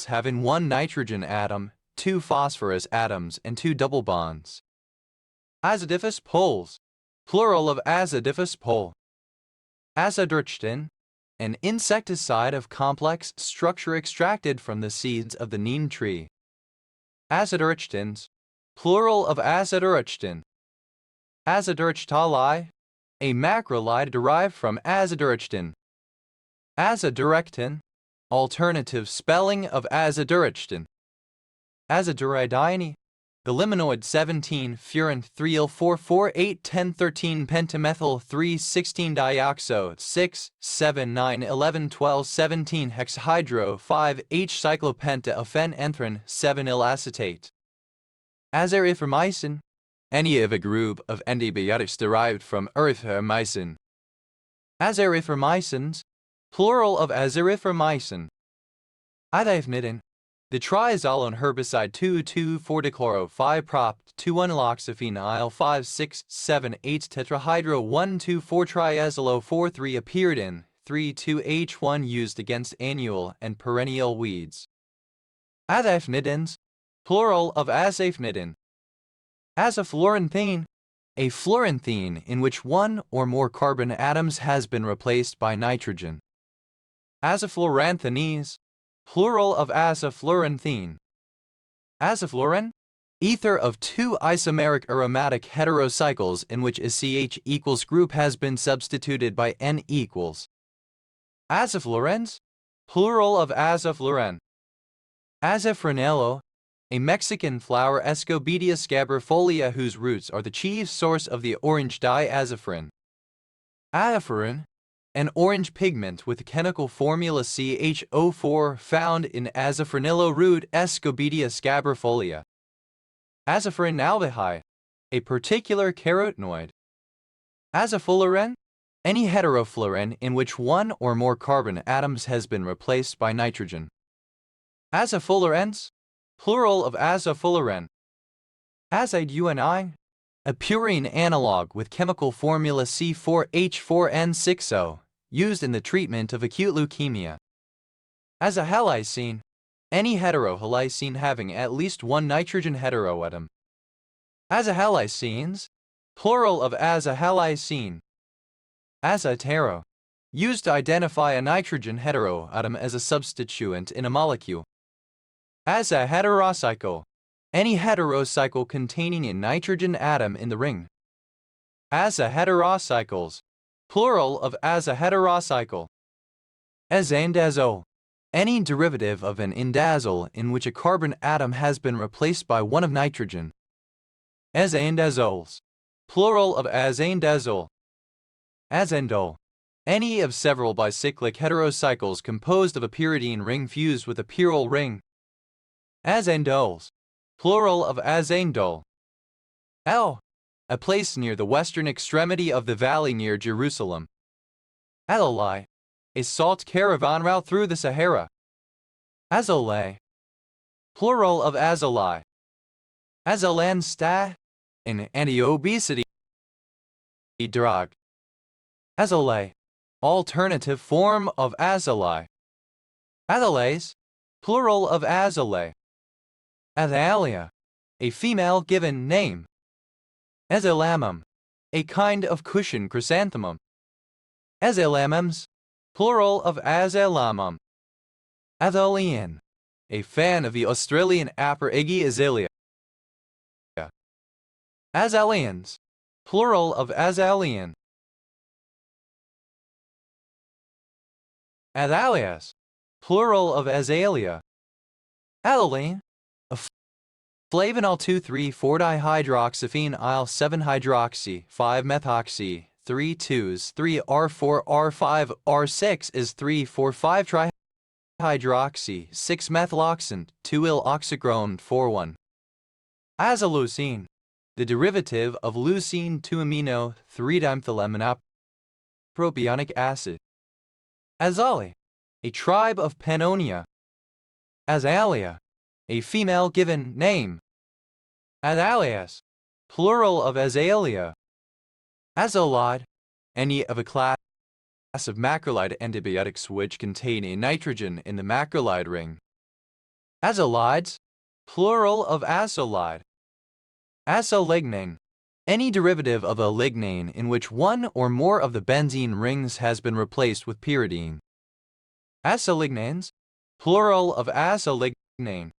salts having one nitrogen atom, two phosphorus atoms, and two double bonds. Azidiphus poles, plural of azidiphus pole. Azadrchten, an insecticide of complex structure extracted from the seeds of the neem tree. Azadrchtens, plural of azadrchten. Azadrchtali, a macrolide derived from azadrchten. Azadrechtin, alternative spelling of azadrchten. Azaduridine, the liminoid 17-furan 3-4-4-8-10-13 pentamethyl 3-16-dioxo 6-7-9-11-12-17 hexahydro 5-H-cyclopenta-phenanthrin 7-L-acetate. Azarifamycin, any of a group of antibiotics derived from erythromycin. Azarifamycins, plural of azarifamycin. Idifnidin, the triazolone herbicide 2,2,4-dechloro-5-prop-2,1-loxaphenyl 5-6-7-8-tetrahydro-1,2,4-triazolo-4,3 apyridine 3,2-H1 used against annual and perennial weeds. Azafnidins, plural of azafnidin. Azafluoranthene, a fluoranthene in which one or more carbon atoms has been replaced by nitrogen. Azafluoranthanese, plural of azafluoranthene. Azafluoran, ether of two isomeric aromatic heterocycles in which a CH equals group has been substituted by N equals. Azafluorans, plural of azafluoran. Azafranello, a Mexican flower Escobedia scabrifolia whose roots are the chief source of the orange dye azafran. Azafran, an orange pigment with the chemical formula CHO4 found in azafranillo root Escobedia scabrifolia. Azafranaldehyde, a particular carotenoid. Azafluoran, any heterofluoran in which one or more carbon atoms has been replaced by nitrogen. Azafluorans, plural of azafluoran. Azide-UNI, a purine analog with chemical formula C4H4N60, used in the treatment of acute leukemia. Azahalicine, any heterohalicine having at least one nitrogen heteroatom. Azahalicines, plural of azahalicine. Azatero, used to identify a nitrogen heteroatom as a substituent in a molecule. Azaheterocycle, any heterocycle containing a nitrogen atom in the ring. Azaheterocycles, plural of azaheterocycle. Azandazole, any derivative of an indazole in which a carbon atom has been replaced by one of nitrogen. Azandazoles, plural of azandazole. Azandole, any of several bicyclic heterocycles composed of a pyridine ring fused with a pyrrole ring. Azandoles, plural of azandole. Al, a place near the western extremity of the valley near Jerusalem. Alali, a salt caravan route through the Sahara. Azole, plural of azoli. Azolansta, an anti-obesity drug. Azole, alternative form of azoli. Azolase, plural of azole. Azalia, a female given name. Azalamum, a kind of cushion chrysanthemum. Azalamums, plural of azalamum. Azalean, a fan of the Australian Aper Iggy azalea. Azaleans, plural of azalean. Azaleas, plural of azalea. Azaline, a flavanol 2,3,4-dihydroxyphenyl 7-hydroxy 5-methoxy 3,2s-3-R4-R5-R6 is 3,4,5-trihydroxy 6-methyloxant 2-ill-oxygrone 4,1. Azaleucine, the derivative of leucine 2-amino 3-dimethylaminopropionic acid. Azale, a tribe of Pannonia. Azalea, a female given name. Azaleas, plural of azalea. Azolide, any of a class of macrolide antibiotics which contain a nitrogen in the macrolide ring. Azolides, plural of azolide. Azolignane, any derivative of a lignane in which one or more of the benzene rings has been replaced with pyridine. Azolignanes, plural of azolignane.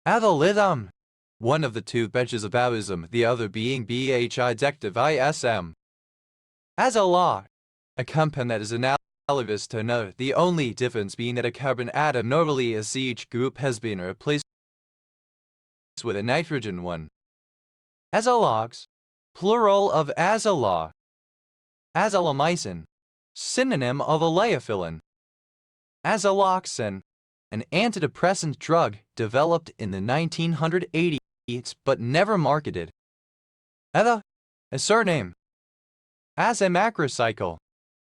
Azolidum, one of the two benches of Bavism, the other being bhidective ism. Azolar, a compound that is analogous to another, the only difference being that a carbon atom normally a CH group has been replaced with a nitrogen one. Azologs, plural of azolar. Azolomycin, synonym of aleophilin. Azoloxin, an antidepressant drug developed in the 1980s but never marketed. A surname. As a macrocycle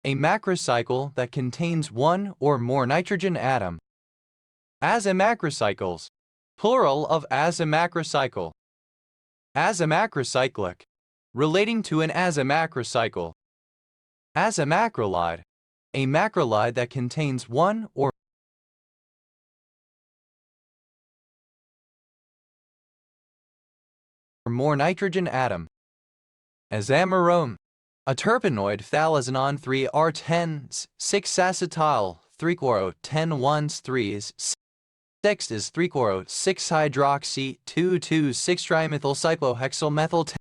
that contains one or more nitrogen atom. Azomacrocycles, plural of azomacrocycle. Azomacrocyclic, relating to an azomacrocycle. Azomacrolide, a macrolide that contains one or more nitrogen atom. Azamarone, a terpenoid phthalazinon 3R10s 6-acetyl 3-chloro-10-1s 6 is 3-chloro-6-hydroxy 2,2,6-trimethylcyclohexylmethyl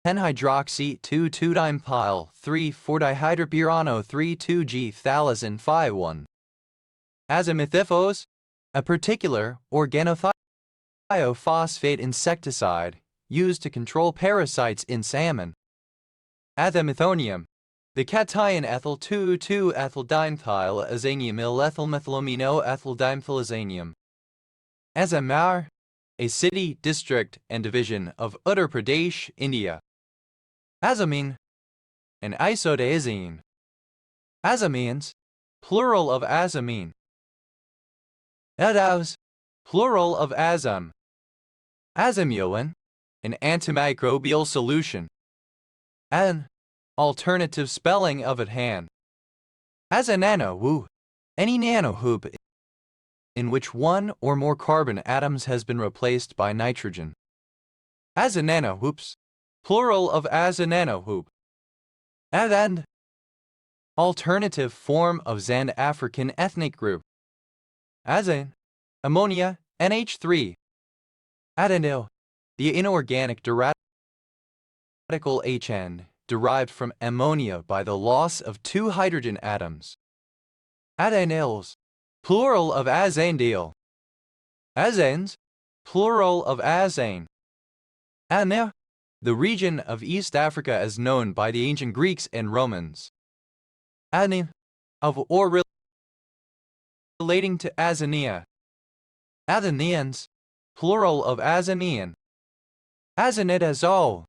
10-hydroxy 2,2-dimepyl 3,4-dihydropurano 3,2-G phthalazine 5,1. Azomethifos, a particular organothiophosphate insecticide used to control parasites in salmon. Azomethonium, the cation ethyl 2,2-ethyldimethyl azaniumyl ethylmethylamino ethyldimethylazanium. Azamar, a city, district, and division of Uttar Pradesh, India. Azamine, an isodiazine. Azamines, plural of azamine. Adaus, plural of azam. Azamuin, an antimicrobial solution. An alternative spelling of at hand. Azananohu, any nanohoop in which one or more carbon atoms has been replaced by nitrogen. Azananohoops, plural of azananohoop. Adand, alternative form of Zand African ethnic group. Azane, ammonia, NH3. Adenil, the inorganic radical HN, derived from ammonia by the loss of two hydrogen atoms. Adenyls, plural of azanediol. Azanes, plural of azane. Anir, the region of East Africa as known by the ancient Greeks and Romans. Anin, of or relating to Azania. Athenians, plural of Azanian. Azanidazole,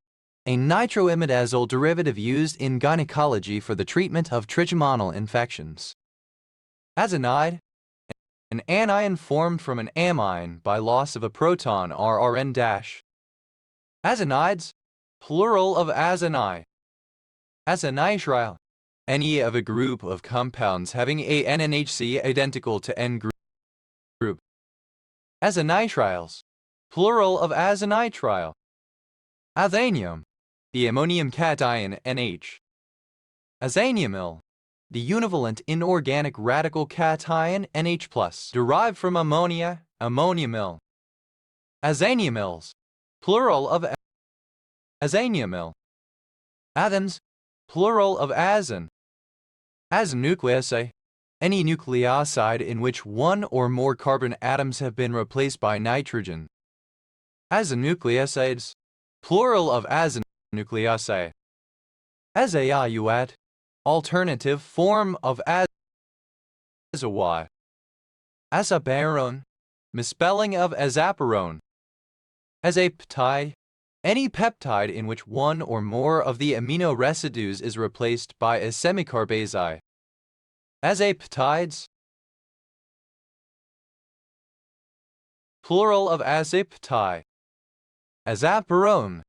a nitroimidazole derivative used in gynecology for the treatment of trichomonal infections. Azanide, an anion formed from an amine by loss of a proton RRN-. Azanides, plural of azani. Azanitrile, any of a group of compounds having a NNHC identical to N group. Azanitriles, plural of azanitrile. Athanium, the ammonium cation NH. Azaniumyl, the univalent inorganic radical cation NH+, derived from ammonia, ammoniumyl. Azaniumyls, plural of azaniumyl. Athens, plural of azan. Azanucleoside, any nucleoside in which one or more carbon atoms have been replaced by nitrogen. Azanucleosides, plural of azanucleoside. Azayuat, alternative form of azawad. Azaparone, misspelling of azaparone. Azapeptide, any peptide in which one or more of the amino residues is replaced by a semicarbazide. Azapeptides, plural of azapeptide. Azaparone,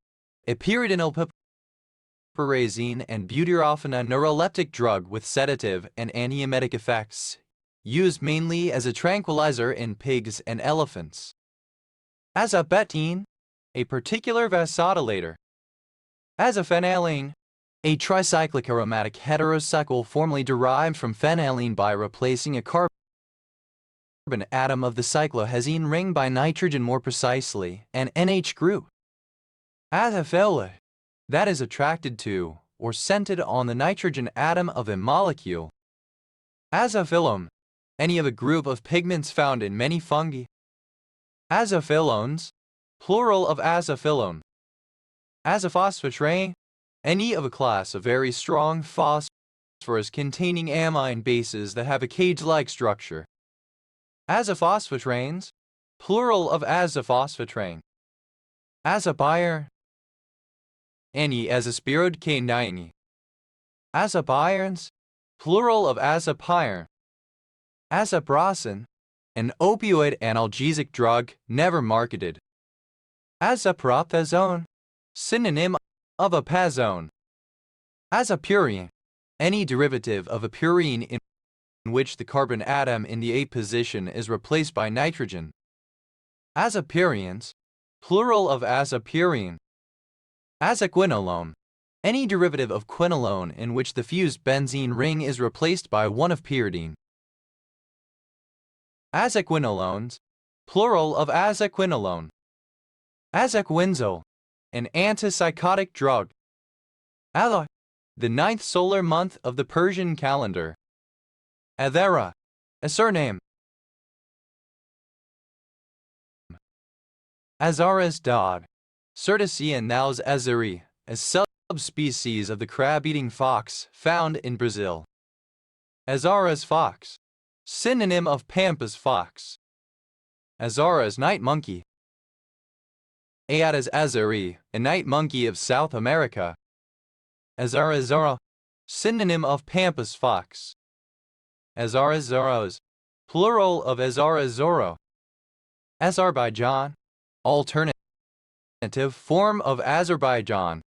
a pyridinylpiperazine and butyrophene neuroleptic drug with sedative and antiemetic effects, used mainly as a tranquilizer in pigs and elephants. Azabetine, a particular vasodilator. Azaphenylene, a tricyclic aromatic heterocycle formerly derived from phenylene by replacing a carbon atom of the cyclohexene ring by nitrogen, more precisely, an NH group. Azaphylate, that is attracted to or centered on the nitrogen atom of a molecule. Azaphylum, any of a group of pigments found in many fungi. Azaphylones, plural of azaphylone. Azaphosphotrain, any of a class of very strong phosphorus-containing amine bases that have a cage-like structure. Azaphosphotrains, plural of azaphosphotrain. Azapyre, any azaspirodecanediene. Azapyrenes, plural of azapyre. Azaprocin, an opioid analgesic drug never marketed. Azaprothazone, synonym of apazone. Azapurine, any derivative of a purine in which the carbon atom in the A position is replaced by nitrogen. Azapurines, plural of azapurine. Azaquinolone, any derivative of quinolone in which the fused benzene ring is replaced by one of pyridine. Azaquinolones, plural of azaquinolone. Azaquinzole, an antipsychotic drug. Adha, the 9th solar month of the Persian calendar. Adhara, a surname. Azaras dog, Certisia naus azari, a subspecies of the crab-eating fox found in Brazil. Azaras fox, synonym of pampas fox. Azaras night monkey. Aedes azari, a night monkey of South America. Azarazara, synonym of pampas fox. Azarazaros, plural of Azarazoro. Azerbaijan, alternative form of Azerbaijan.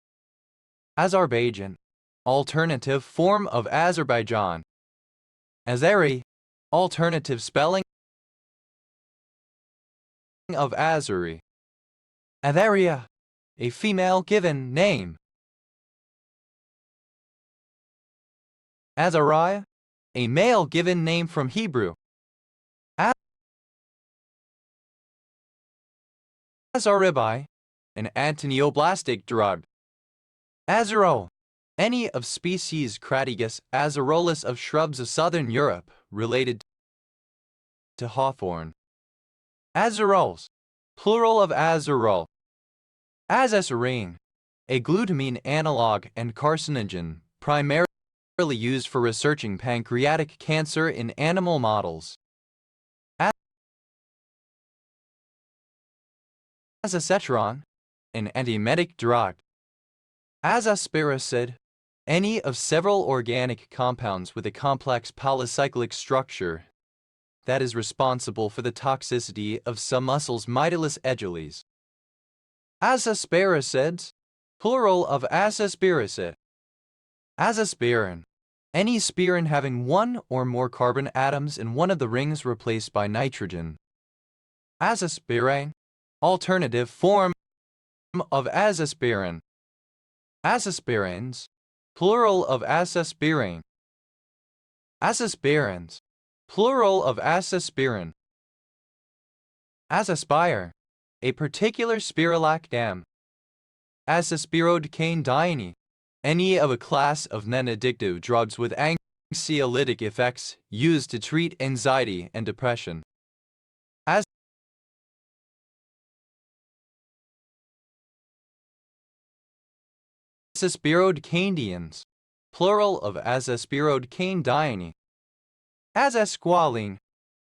Azerbaijan, alternative form of Azerbaijan. Azeri, alternative spelling of Azeri. Azaria, a female given name. Azariah, a male given name from Hebrew. Azaribai, an antineoplastic drug. Azarole, any of species Crataegus azarolus of shrubs of southern Europe, related to hawthorn. Azaroles, plural of azarole. Azaserine, a glutamine analog and carcinogen, primarily used for researching pancreatic cancer in animal models. Azacetron, an antiemetic drug. Azaspiricid, any of several organic compounds with a complex polycyclic structure that is responsible for the toxicity of some mussels, Mytilus edulis. Azaspiricids, plural of azaspiricid. Azaspirin, any spirin having one or more carbon atoms in one of the rings replaced by nitrogen. Azaspirine, alternative form of azaspirin. Azaspirines, plural of azaspirine. Azaspirins, plural of azaspirin. Azaspire, a particular spirulactam. Azaspirodecanediene, any of a class of non-addictive drugs with anxiolytic effects used to treat anxiety and depression. Azaspirodecanediens, plural of azaspirodecanediene. Azasqualene,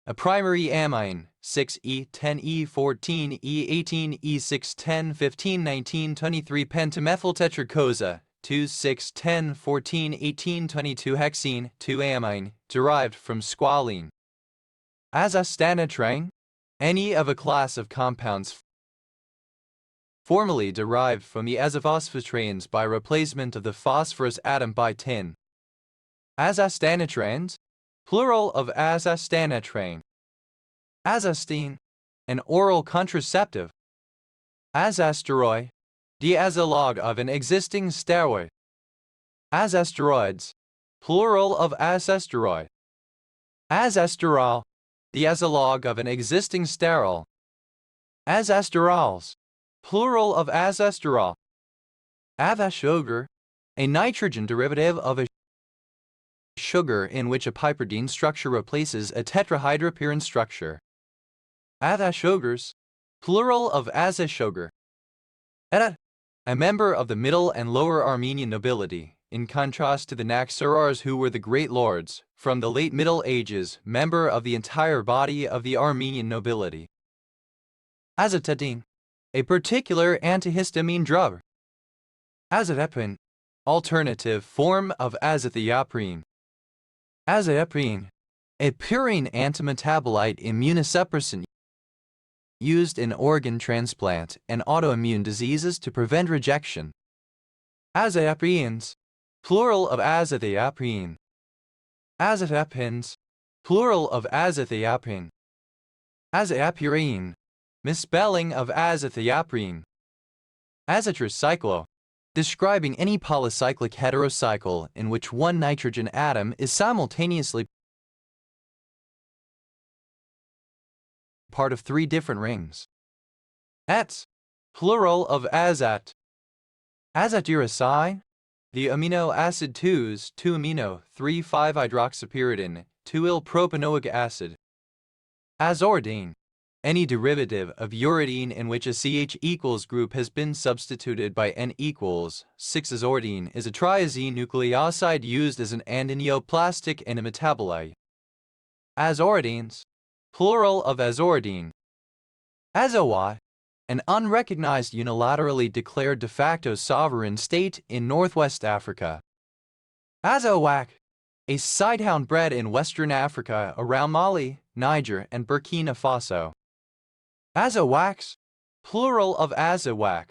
a primary amine, 6E10E14E18E610151923 pentamethyltetracosa, 2,6,10,14,18,22 hexene, 2-amine, derived from squalene. Azastanotrine, any of a class of compounds formerly derived from the azaphosphotranes by replacement of the phosphorus atom by tin. Azastanotrans, plural of azastanetrane. Azastine, an oral contraceptive. Azasteroid, the azalog of an existing steroid. Azasteroids, plural of azasteroid. Azasterol, the azalog of an existing sterol. Azasterols, plural of azasterol. Avasugar, a nitrogen derivative of a sugar in which a piperidine structure replaces a tetrahydropyrin structure. Avasugars, plural of azasugar. Edat, a member of the Middle and Lower Armenian nobility, in contrast to the Naxarars who were the great lords, from the late Middle Ages, member of the entire body of the Armenian nobility. Azatidine, a particular antihistamine drug. Azathioprine, alternative form of azathioprine. Azathioprine, a purine antimetabolite immunosuppressant used in organ transplant and autoimmune diseases to prevent rejection. Azathiopines, plural of azathiopine. Azathioprines, plural of azathiopine. Azathioprine, misspelling of azathiopine. Azatricyclo, describing any polycyclic heterocycle in which one nitrogen atom is simultaneously part of three different rings. Ats, plural of azat. Azatiracine, the amino acid 2-amino 3,5-hydroxypyridine, 2-ill-propanoic acid. Azordine, any derivative of uridine in which a CH equals group has been substituted by N equals 6-azordine is a triazine nucleoside used as an antineoplastic and a metabolite. Azordines, plural of azordine. Azawai, an unrecognized unilaterally declared de facto sovereign state in Northwest Africa. Azawak, a sighthound bred in Western Africa around Mali, Niger, and Burkina Faso. Azawaks, plural of azawak.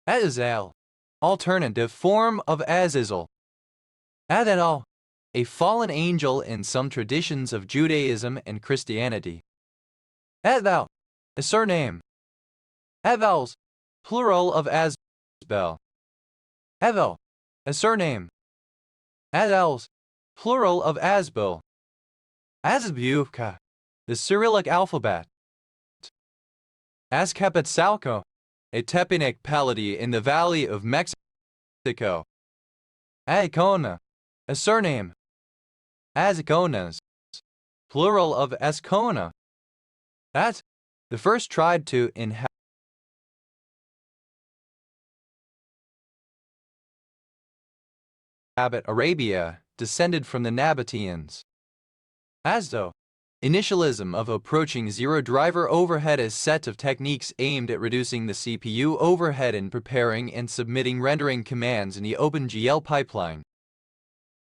Azazel, alternative form of Azazel. Adadal, a fallen angel in some traditions of Judaism and Christianity. Adval, a surname. Avals, plural of Asbel. Avel, a surname. Adels, plural of Asbel. Azbuka, the Cyrillic alphabet. Azcapotzalco, a Tepic palady in the Valley of Mexico. Aicona, a surname. Azaconas, plural of Ascona. At, the first tribe to inhabit Arabia, descended from the Nabateans. Asdo, initialism of approaching zero driver overhead as set of techniques aimed at reducing the CPU overhead in preparing and submitting rendering commands in the OpenGL pipeline.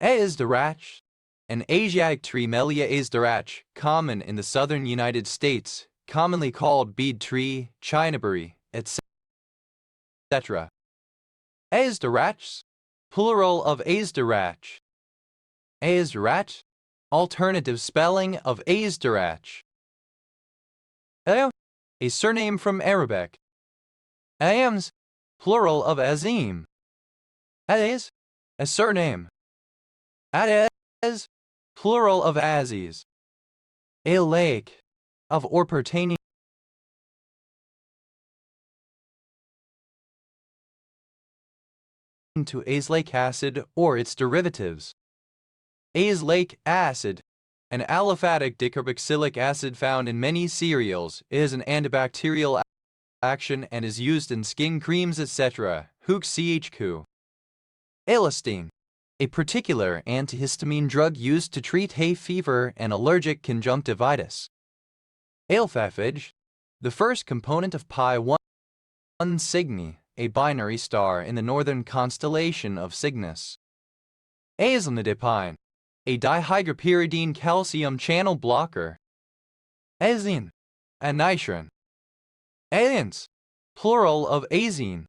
Azdarach, an Asiatic tree Melia azdarach, common in the southern United States, commonly called bead tree, chinaberry, etc. Azdarachs, plural of azdarach. Azdarach, alternative spelling of azdarach. A surname from Arabic. Ayams, plural of azim. Ades, a surname. Adez, plural of Aziz. A lake, of or pertaining to azelaic acid or its derivatives. Azelaic acid, an aliphatic dicarboxylic acid found in many cereals, is an antibacterial action and is used in skin creams, etc. Hook chq. Elastine, a particular antihistamine drug used to treat hay fever and allergic conjunctivitis. Alphafage, the first component of Pi 1 Cygni, a binary star in the northern constellation of Cygnus. Azanidipine, a dihydropyridine calcium channel blocker. Azine, a nitrin. Aliens, plural of azine.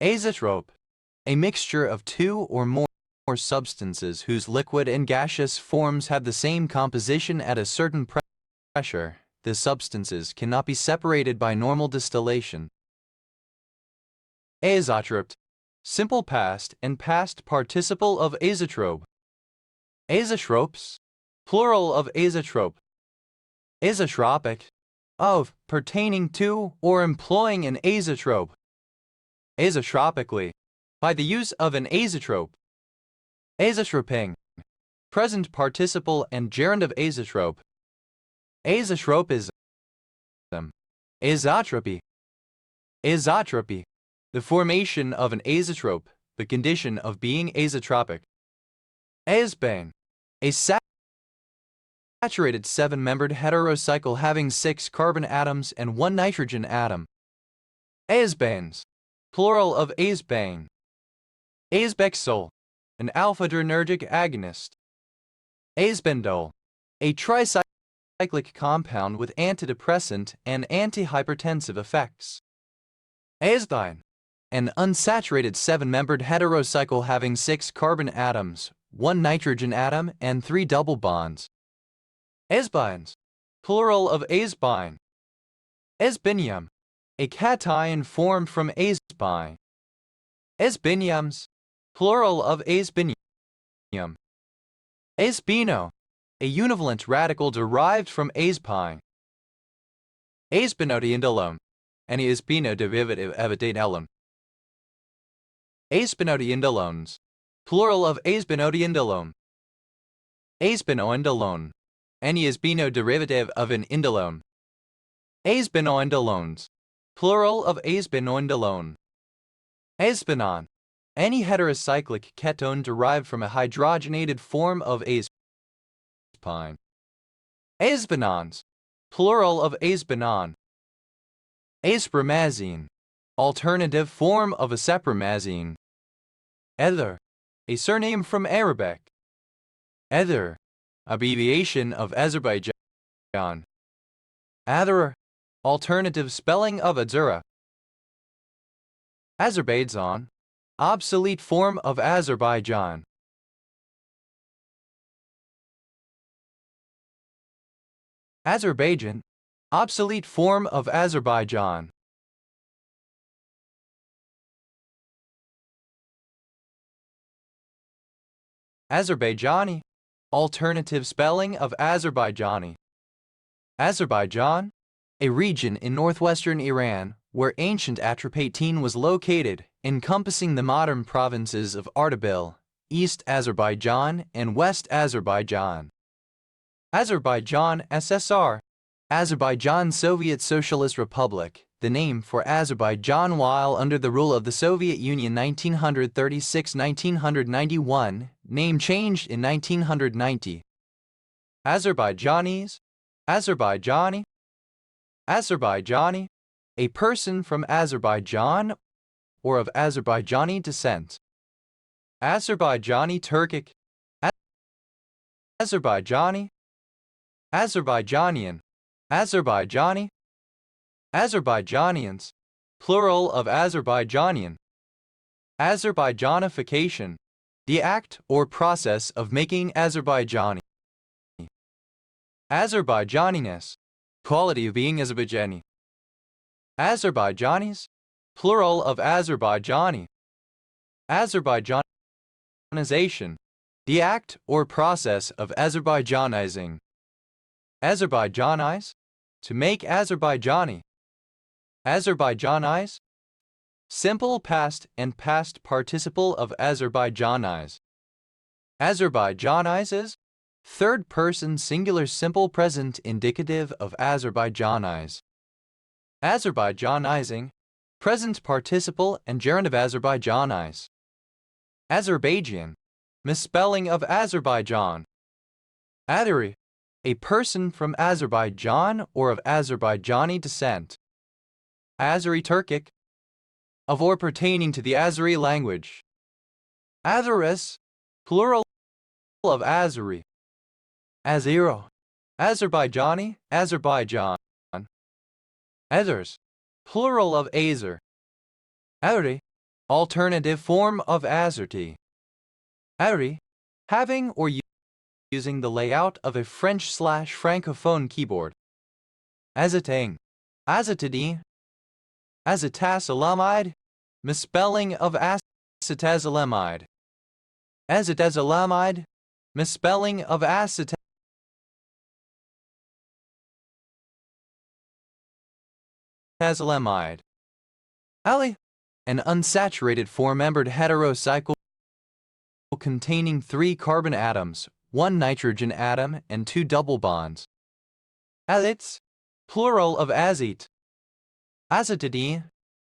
Azeotrope, a mixture of two or more substances whose liquid and gaseous forms have the same composition at a certain pressure, the substances cannot be separated by normal distillation. Azeotrope. Simple past and past participle of azeotrope. Azeotropes. Plural of azeotrope. Azeotropic. Of, pertaining to, or employing an azeotrope. Azeotropically. By the use of an azeotrope. Azeotroping. Present participle and gerund of azeotrope. Azeotropism. Azeotropy. Azeotropy. The formation of an azeotrope, the condition of being azeotropic. Azebane. A saturated 7-membered heterocycle having 6 carbon atoms and 1 nitrogen atom. Azebanes. Plural of azebane. Azebexol. An alpha-adrenergic agonist. Azebendol. A tricyclic compound with antidepressant and antihypertensive effects. Azethine. An unsaturated 7-membered heterocycle having 6 carbon atoms, 1 nitrogen atom, and 3 double bonds. Azebines. Plural of azebine. Azbinium. A cation formed from azebine. Azbiniums. Plural of azbinium. Azbino. A univalent radical derived from azepine. Azbinodiindolone. An azbino derivative of adenylone. Azbinodiindolones. Plural of azbinodiindolone. Azbinoindolone. Any azbino derivative of an indolone. Azbinoindolones. Plural of azbinoindolone. Azpinon. Any heterocyclic ketone derived from a hydrogenated form of azepine. Azbinons. Plural of azbinon. Asparmazine. Alternative form of acepramazine. Ether. A surname from Arabic. Ether. Abbreviation of Azerbaijan. Adhara. Alternative spelling of Azura. Azerbaijan. Obsolete form of Azerbaijan. Azerbaijan. Obsolete form of Azerbaijan. Azerbaijani. Alternative spelling of Azerbaijani. Azerbaijan. A region in northwestern Iran where ancient Atropatene was located, encompassing the modern provinces of Ardabil, East Azerbaijan, and West Azerbaijan. Azerbaijan SSR. Azerbaijan Soviet Socialist Republic, the name for Azerbaijan while under the rule of the Soviet Union 1936-1991, name changed in 1990. Azerbaijanis. Azerbaijani. Azerbaijani. A person from Azerbaijan or of Azerbaijani descent. Azerbaijani Turkic. Azerbaijani. Azerbaijanian. Azerbaijani. Azerbaijanians. Plural of Azerbaijanian. Azerbaijanification. The act or process of making Azerbaijani. Azerbaijaniness. Quality of being Azerbaijani. Azerbaijanis. Plural of Azerbaijani. Azerbaijanization. The act or process of Azerbaijanizing. Azerbaijanize. To make Azerbaijani. Azerbaijanize. Simple past and past participle of Azerbaijanize. Azerbaijanizes. Third person singular simple present indicative of Azerbaijanize. Azerbaijanizing. Present participle and gerund of Azerbaijanize. Azerbaijan. Misspelling of Azerbaijan. Adari. A person from Azerbaijan or of Azerbaijani descent. Azeri Turkic. Of or pertaining to the Azeri language. Azeris. Plural of Azeri. Azero. Azerbaijani, Azerbaijan. Azers. Plural of Azer. Azeri. Alternative form of Azerty. Ari, having or using the layout of a French/Francophone keyboard. Azatang, azatidine, azatazolamide, misspelling of acetazolamide. Acetazolamide, misspelling of acetazolamide. Ali, an unsaturated four-membered heterocycle containing 3 carbon atoms, 1 nitrogen atom, and 2 double bonds. Azets, plural of azete. Azatidine,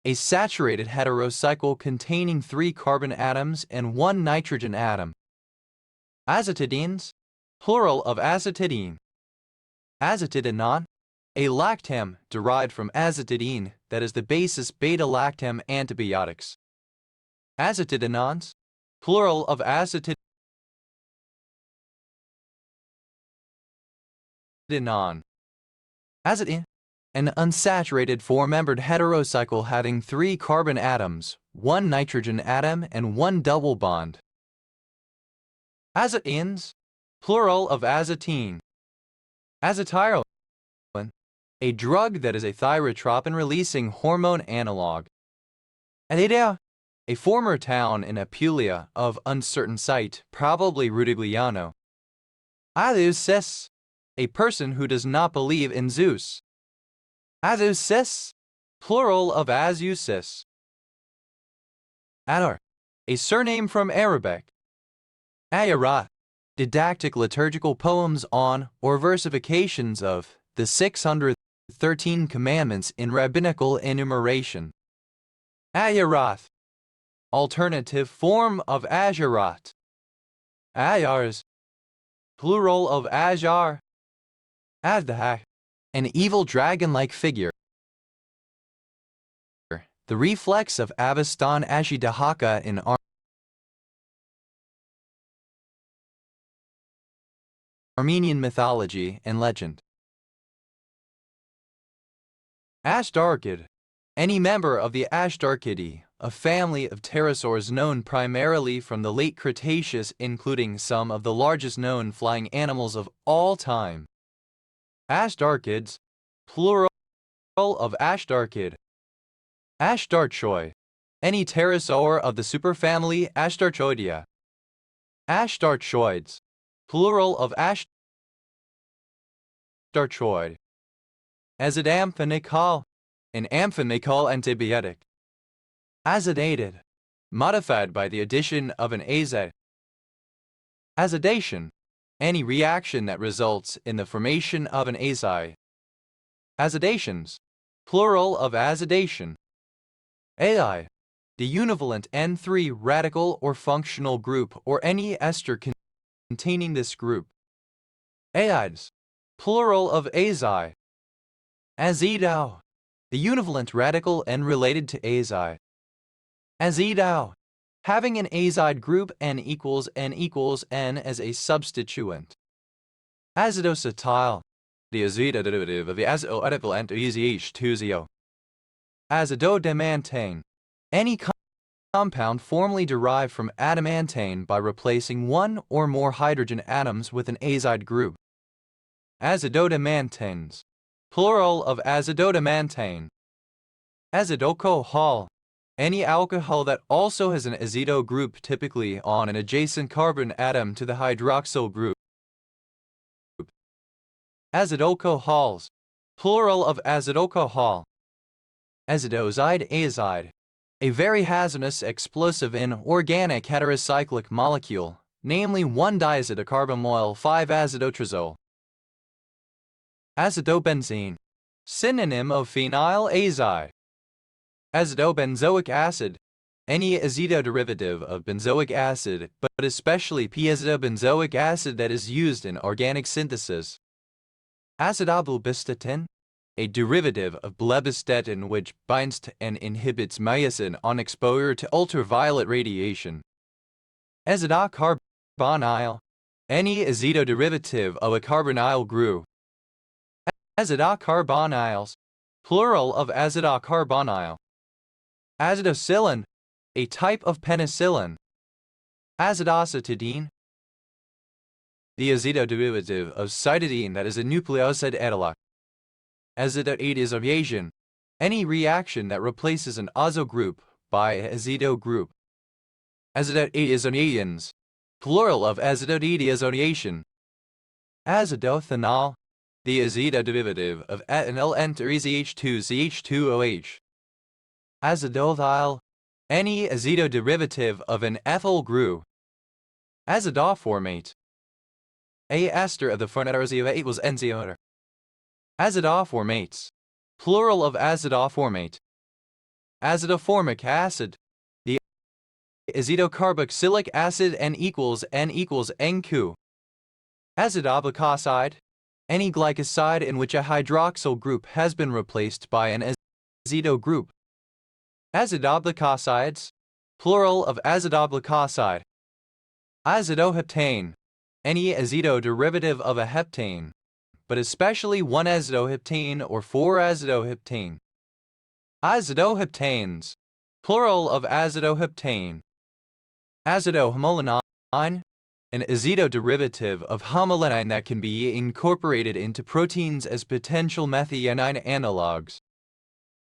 a saturated heterocycle containing 3 carbon atoms and 1 nitrogen atom. Azatidines, plural of azatidine. Azatidinon, a lactam derived from azatidine that is the basis beta-lactam antibiotics. Azatidinons, plural of azatidinon. Azatidine, an unsaturated four-membered heterocycle having 3 carbon atoms, 1 nitrogen atom, and 1 double bond. Azatines, plural of azatine. Azatirylin, a drug that is a thyrotropin-releasing hormone analog. Adidea, a former town in Apulia of uncertain site, probably Rudigliano. Aleusis, a person who does not believe in Zeus. Azusis, plural of Azusis. Adar, a surname from Arabic. Ayara, didactic liturgical poems on or versifications of the 613 commandments in rabbinical enumeration. Ayarath, alternative form of Azarat. Ayars, plural of Ajar. Adhah, an evil dragon-like figure. The reflex of Avestan Ashidahaka in Armenian mythology and legend. Ashtarkid, any member of the Ashtarkidae, a family of pterosaurs known primarily from the late Cretaceous, including some of the largest known flying animals of all time. Ashtarkids, plural of Ashtarkid. Ashtarchoi, any pterosaur of the superfamily Ashtarchoidea. Ashtarchoids, plural of Ashtarchoid. Azidamphonicol, an amphinical antibiotic. Azidated, modified by the addition of an azide. Azidation, any reaction that results in the formation of an azide. Azidations, plural of azidation. Ai, the univalent N3 radical or functional group or any ester containing this group. Aides, plural of azi. Azidao, the univalent radical N related to azi. Azidao, having an azide group N equals N as a substituent. Azidocetyl, the azida derivative of the azidoadical anti-EZH2ZO. Azidodamantane, any compound formally derived from adamantane by replacing one or more hydrogen atoms with an azide group. Azidodamantanes, plural of azidodamantane. Azidocohol, any alcohol that also has an azido group typically on an adjacent carbon atom to the hydroxyl group. Azidocohols, plural of azidocohol. Azidozide azide, a very hazardous explosive in organic heterocyclic molecule, namely 1-diazidocarbamoyl 5-azidotrazole. Azidobenzene, synonym of phenyl azide. Azidobenzoic acid, any azido derivative of benzoic acid, but especially p-azidobenzoic acid that is used in organic synthesis. Azidobulbistatin, a derivative of blebistatin which binds to and inhibits myosin on exposure to ultraviolet radiation. Azidocarbonyl, any azido derivative of a carbonyl group. Azidocarbonyls, plural of azidocarbonyl. Azidocillin, a type of penicillin. Azidocitidine. The azido derivative of cytidine that is a nucleoside analog. Azidotadisomation. Any reaction that replaces an azo group by an azido group. Azidotadisoniations. Plural of azidotadisoniation. Azidothanol. The azido derivative of ethanol enter EZH2CH2OH. Azidothiol. Any azido derivative of an ethyl group. Azidoformate. A ester of the phonetarozio equals enzimer. Azidoformates. Plural of azidoformate. Azidoformic acid. The azidocarboxylic acid N equals NQ. Azidoglycoside. Any glycoside in which a hydroxyl group has been replaced by an azido group. Azidoglycosides. Plural of azidoglycoside. Azidoheptane. Any azido derivative of a heptane, but especially 1-azidoheptane or 4-azidoheptane. Azidoheptanes. Plural of azidoheptane. Azidohomolenine. An azido derivative of homolenine that can be incorporated into proteins as potential methionine analogs.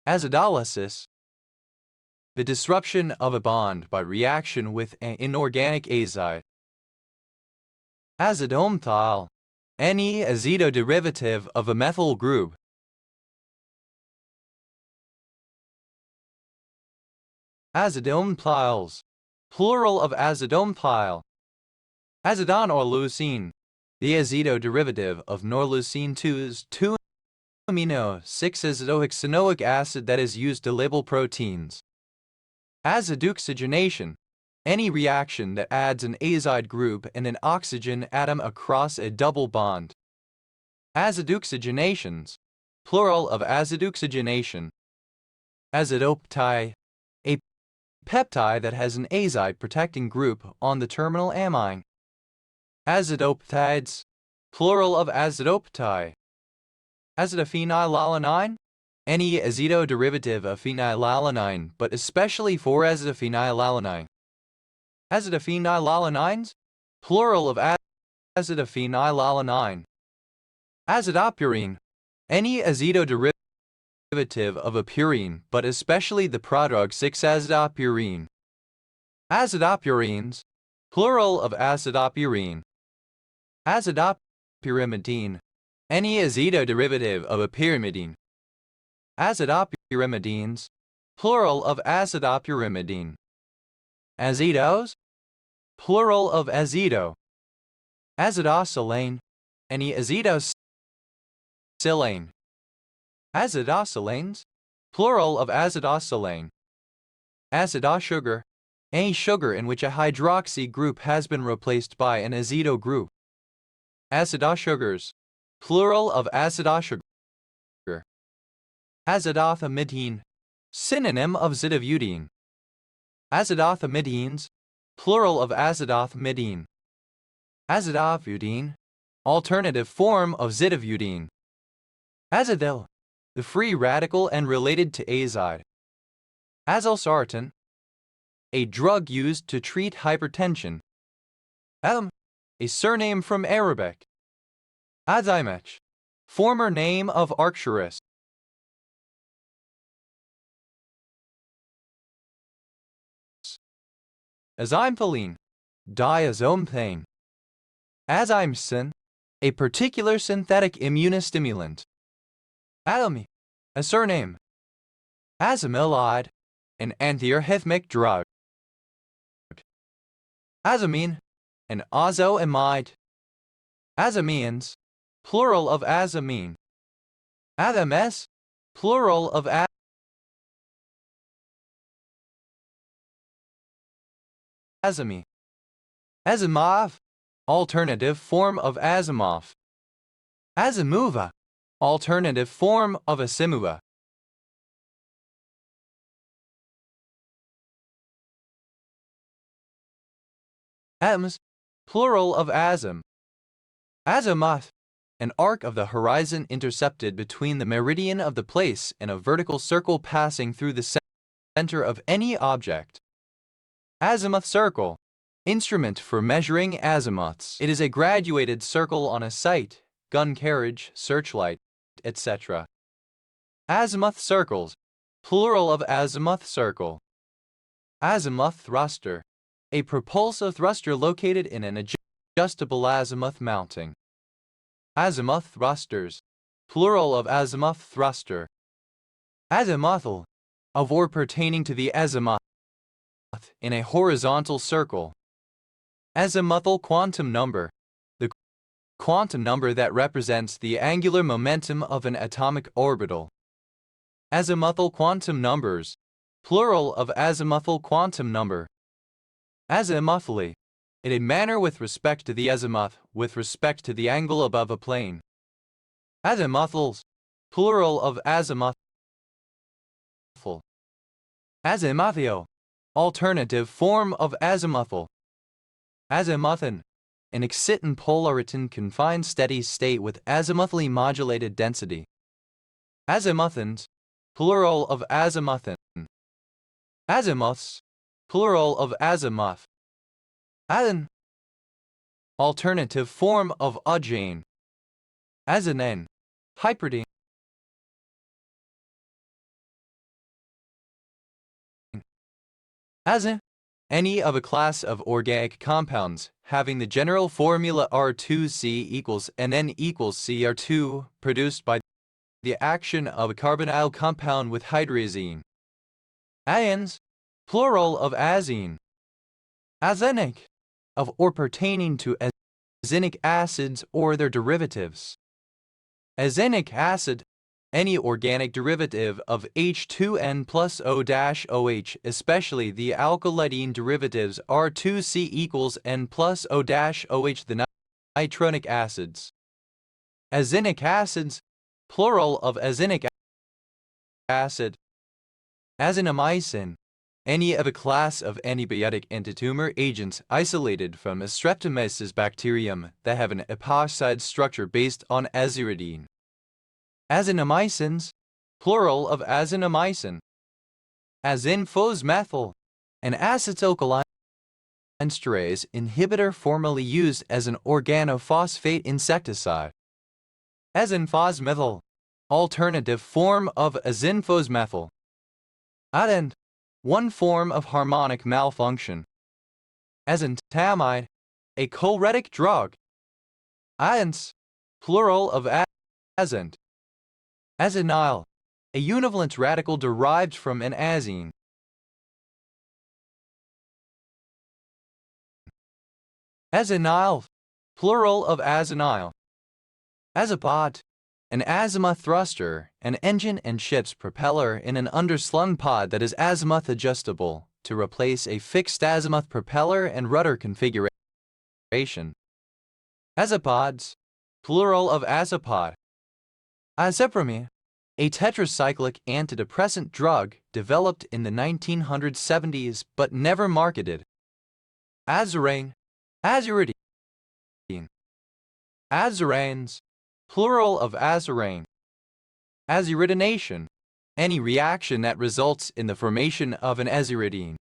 Azidolysis. The disruption of a bond by reaction with an inorganic azide. Azidomthiol. Any azido derivative of a methyl group. Azidomthiols. Plural of azidomthiol. Azidonorleucine. The azido derivative of norleucine 2's 2-amino 6-azidohexanoic acid that is used to label proteins. Azidoxygenation. Any reaction that adds an azide group and an oxygen atom across a double bond. Azidoxygenations. Plural of azidoxygenation. Azidopeptide. A peptide that has an azide protecting group on the terminal amine. Azidopeptides. Plural of azidopeptide. Azidophenylalanine. Any azido derivative of phenylalanine, but especially 4-azidophenylalanine. Azidophenylalanines. Plural of azidophenylalanine. Azidopurine. Any azido derivative of a purine, but especially the prodrug 6-azidopurine. Azidopurines. Plural of azidopurine. Azidopyrimidine. Any azido derivative of a pyrimidine. Azidopyrimidines. Plural of azidopyrimidine. Azidos. Plural of azido. Azidosylane. Any azidosylane. Azidosylanes. Plural of azidosylane. Azidosugar. Any sugar in which a hydroxy group has been replaced by an azido group. Azidosugars. Plural of azidosugar. Azidothymidine. Synonym of zidovudine. Azidothymidines. Plural of azidothymidine. Azidovudine. Alternative form of zidovudine. Azidyl. The free radical and related to azide. Azilsartan. A drug used to treat hypertension. A surname from Arabic. Azimech. Former name of Arcturus. Azimethylene. Diazomethane. Azimsin. A particular synthetic immunostimulant. Azami. A surname. Azamilide. An antiarrhythmic drug. Azamine. An azoamide. Azamines. Plural of azamine. Azames. Plural of azami. Azimov. Alternative form of Asimov. Azimuva. Alternative form of Asimuva. Azims. Plural of azim. Azimuth. An arc of the horizon intercepted between the meridian of the place and a vertical circle passing through the center of any object. Azimuth circle. Instrument for measuring azimuths. It is a graduated circle on a sight, gun carriage, searchlight, etc. Azimuth circles. Plural of azimuth circle. Azimuth thruster. A propulsive thruster located in an adjustable azimuth mounting. Azimuth thrusters. Plural of azimuth thruster. Azimuthal. Of or pertaining to the azimuth in a horizontal circle. Azimuthal quantum number. The quantum number that represents the angular momentum of an atomic orbital. Azimuthal quantum numbers. Plural of azimuthal quantum number. Azimuthally. In a manner with respect to the azimuth, with respect to the angle above a plane. Azimuthals. Plural of azimuthal. Azimuthio. Alternative form of azimuthal. Azimuthan. An exciton polariton confined steady state with azimuthally modulated density. Azimuthans. Plural of azimuthan. Azimuths. Plural of azimuth. Adan. Alternative form of ujane. Azanen. Hyperdine. Azan. Any of a class of organic compounds having the general formula R2C equals Nn equals Cr2 produced by the action of a carbonyl compound with hydrazine. Aans. Plural of azine. Azenic. Of or pertaining to azenic acids or their derivatives. Azenic acid. Any organic derivative of H2N plus O-OH, especially the alkylidene derivatives R2C equals N plus O-OH, the nitronic acids. Azenic acids. Plural of azenic acid. Azinomycin. Any of a class of antibiotic antitumor agents isolated from a Streptomyces bacterium that have an epoxide structure based on aziridine. Azinomycins. Plural of azinomycin. Azinphosmethyl. An acetylcholine esterase inhibitor formerly used as an organophosphate insecticide. Azinphosmethyl. Alternative form of azinphosmethyl. Adend. One form of harmonic malfunction. Azentamide. A choletic drug. Aens. Plural of azent. Azenyl. A univalent radical derived from an azine. Azenyl. Plural of azenyl. Azipod. An azimuth thruster, an engine and ship's propeller in an underslung pod that is azimuth adjustable to replace a fixed azimuth propeller and rudder configuration. Azipods. Plural of azipod. Azipramine. A tetracyclic antidepressant drug developed in the 1970s but never marketed. Azarane. Azuridine. Azaranes. Plural of azarane. Azuridination. Any reaction that results in the formation of an azuridine.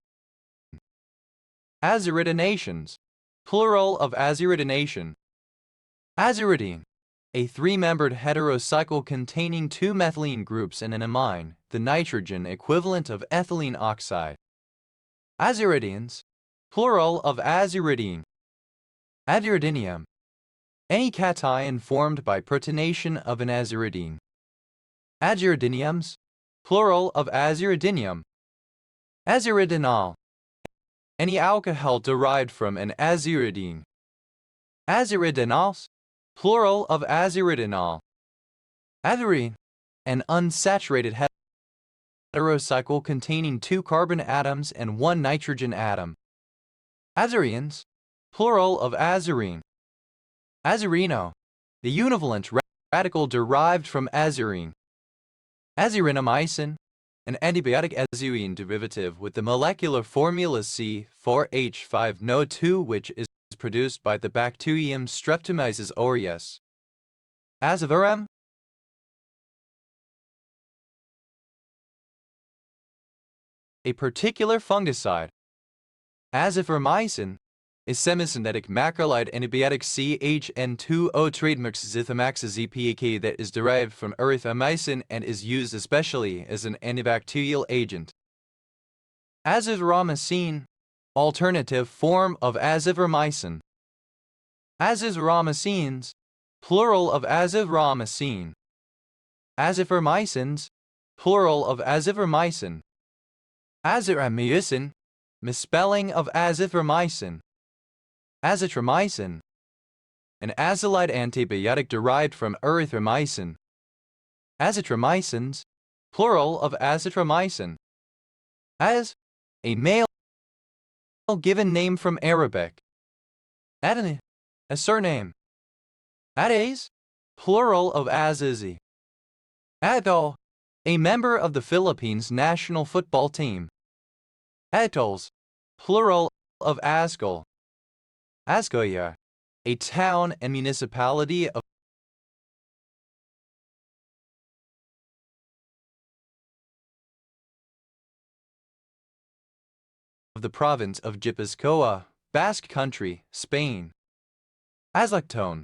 Azuridinations. Plural of azuridination. Azuridine. A three-membered heterocycle containing two methylene groups and an amine, the nitrogen equivalent of ethylene oxide. Azuridines. Plural of azuridine. Azuridinium. Any cation formed by protonation of an azuridine. Azuridiniums. Plural of azuridinium. Azuridinol. Any alcohol derived from an azuridine. Azuridinols. Plural of azuridinol. Azurine. An unsaturated heterocycle containing two carbon atoms and one nitrogen atom. Azurines. Plural of azurine. Azurino. The univalent radical derived from azurine. Azurinomycin. An antibiotic azurine derivative with the molecular formula C4H5NO2 which is produced by the bacterium Streptomyces aureus. Azavirum. A particular fungicide. Azithromycin. a semisynthetic macrolide antibiotic CHN2O trademarks Zithromax that is derived from erythromycin and is used especially as an antibacterial agent. Azithromycin, alternative form of azithromycin. Azithromycins, plural of azithromycin. Azithromycins, plural of azithromycin. Azithromycin, misspelling of azithromycin. Azithromycin, an azolide antibiotic derived from erythromycin. Azithromycins, plural of azithromycin. As, a male given name from Arabic. Adani, a surname. Ades, plural of Azizi. Adol, a member of the Philippines national football team. Atols, plural of Ascol. Ascoya, a town and municipality of the province of Gipuzkoa, Basque Country, Spain. Azlactone,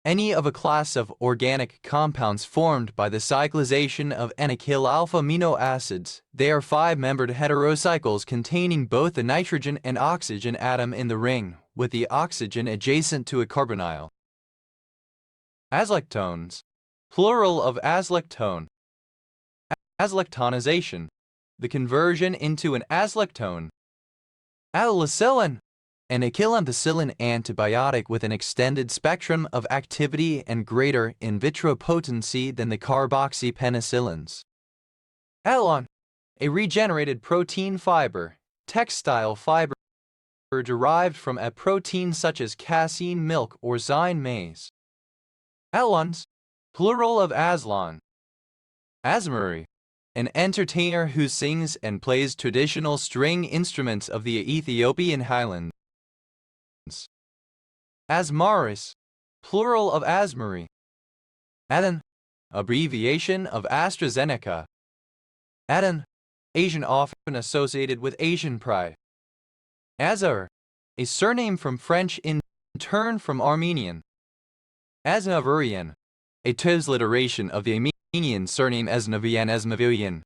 any of a class of organic compounds formed by the cyclization of N-acyl alpha amino acids. They are 5-membered heterocycles containing both the nitrogen and oxygen atom in the ring, with the oxygen adjacent to a carbonyl. Azlactones, plural of azlactone. Azlactonization, the conversion into an azlactone. Alicillin, an acylampicillin antibiotic with an extended spectrum of activity and greater in vitro potency than the carboxypenicillins. Alon, a regenerated protein fiber, textile fiber derived from a protein such as casein milk or zyme maize. Alons, plural of Aslon. Asmari, an entertainer who sings and plays traditional string instruments of the Ethiopian highlands. Asmaris, plural of Asmari. Adan, abbreviation of AstraZeneca. Adan, Asian often associated with Asian pride. Azar, a surname from French in turn from Armenian. Aznavurian, a transliteration of the Armenian surname Aznavian.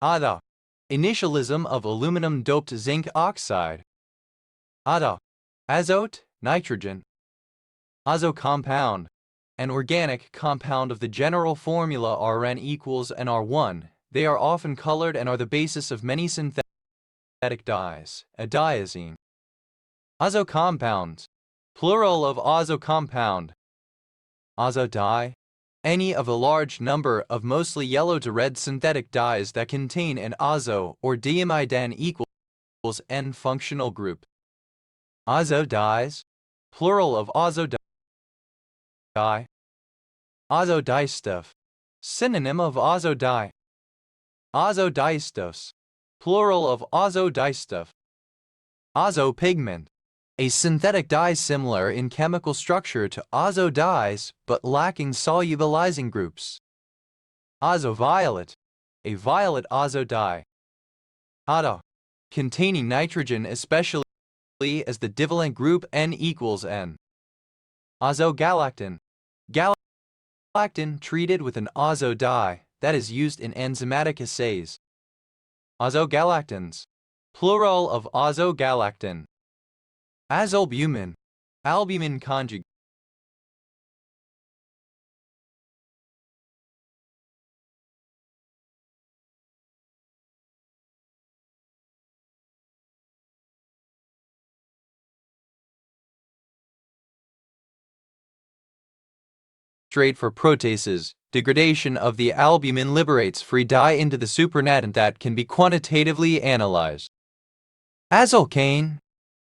Ada, initialism of aluminum-doped zinc oxide. Ada, azote, nitrogen. Azo compound, an organic compound of the general formula Rn equals NR1. They are often colored and are the basis of many synthetic dyes. Adiazine. Azo compounds, plural of azo compound. Azo dye, any of a large number of mostly yellow to red synthetic dyes that contain an azo or diamidan equals N functional group. Azo dyes, plural of azo dye. Azo dyestuff, synonym of azo dye. Azo dyestuffs, plural of azo dyestuff. Azo pigment, a synthetic dye similar in chemical structure to azo dyes but lacking solubilizing groups. Azo violet, a violet azo dye. Ada, containing nitrogen especially as the divalent group N equals N. Azogalactin, galactin treated with an azo dye that is used in enzymatic assays. Azogalactins, plural of azogalactin. Azalbumin, albumin conjugate. For proteases, degradation of the albumin liberates free dye into the supernatant that can be quantitatively analyzed. Azalkane,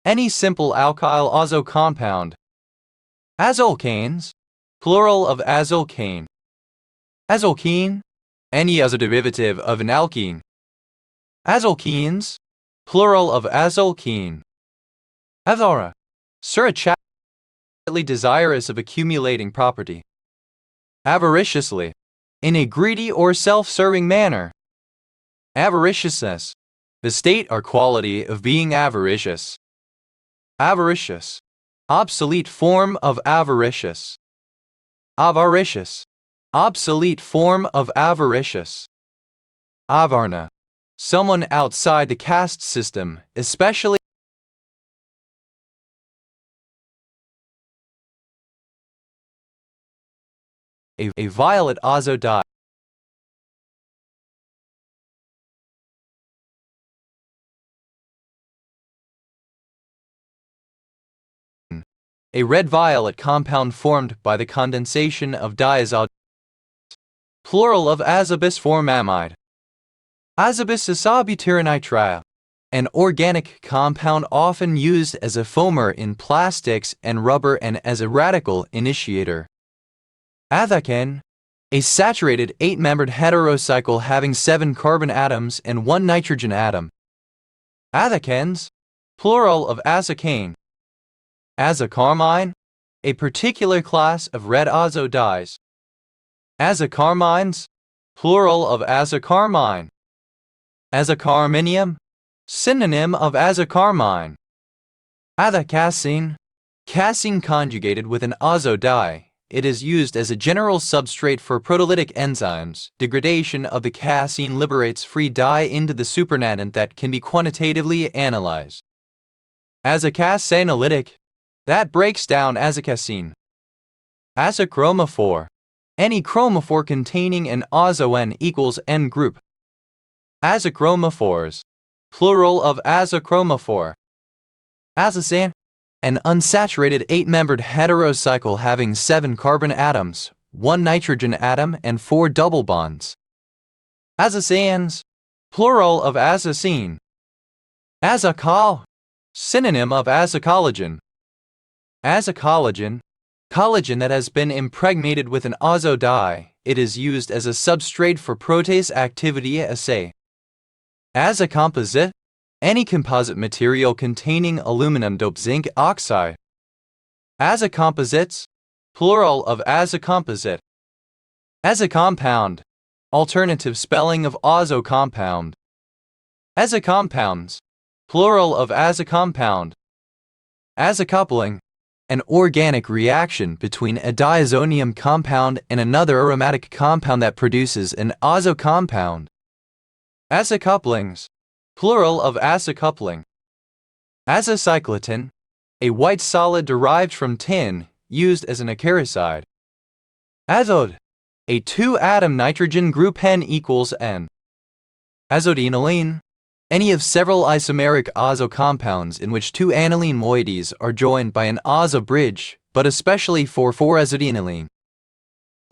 any simple alkyl azo compound. Azalkanes, plural of azalkane. Azalkene, any azoderivative of an alkene. Azalkenes, plural of azalkene. Avara, surichatedly desirous of accumulating property. Avariciously, in a greedy or self-serving manner. Avariciousness, the state or quality of being avaricious. Avaricious. Obsolete form of avaricious. Avaricious. Obsolete form of avaricious. Avarna. Someone outside the caste system, especially a violet azo dye. A red-violet compound formed by the condensation of diazo. Plural of azobisformamide. Azobisobutyronitrile. An organic compound often used as a foamer in plastics and rubber and as a radical initiator. Athacan. A saturated 8-membered heterocycle having 7 carbon atoms and 1 nitrogen atom. Athacans. Plural of azocane. Azocarmine. A particular class of red azo dyes. Azocarmines. Plural of azocarmine. Azocarminium. Synonym of azocarmine. Athacassine. Casein conjugated with an azo dye. It is used as a general substrate for proteolytic enzymes. Degradation of the casein liberates free dye into the supernatant that can be quantitatively analyzed. Azocaseinolytic. That breaks down azocasein. Azochromophore. Any chromophore containing an azo N equals N group. Azochromophores. Plural of azochromophore. Azocane. An unsaturated 8-membered heterocycle having 7 carbon atoms, 1 nitrogen atom, and 4 double bonds. Azocanes. Plural of azocine. Azochol. Synonym of azocollagen. Azocollagen. Collagen that has been impregnated with an azo dye. It is used as a substrate for protease activity assay. Azocomposite. Any composite material containing aluminum doped zinc oxide. Azocomposites. Plural of azocomposite. Azocompound. Alternative spelling of azocompound. Azocompounds. Plural of azocompound. Azocoupling. An organic reaction between a diazonium compound and another aromatic compound that produces an azo compound. Azocouplings. Plural of azocoupling. Azocyclotin. A white solid derived from tin, used as an acaricide. Azode. A 2-atom nitrogen group N equals N. Azodinoline. Any of several isomeric azo compounds in which 2 aniline moieties are joined by an azo bridge, but especially for 4-azodinoline.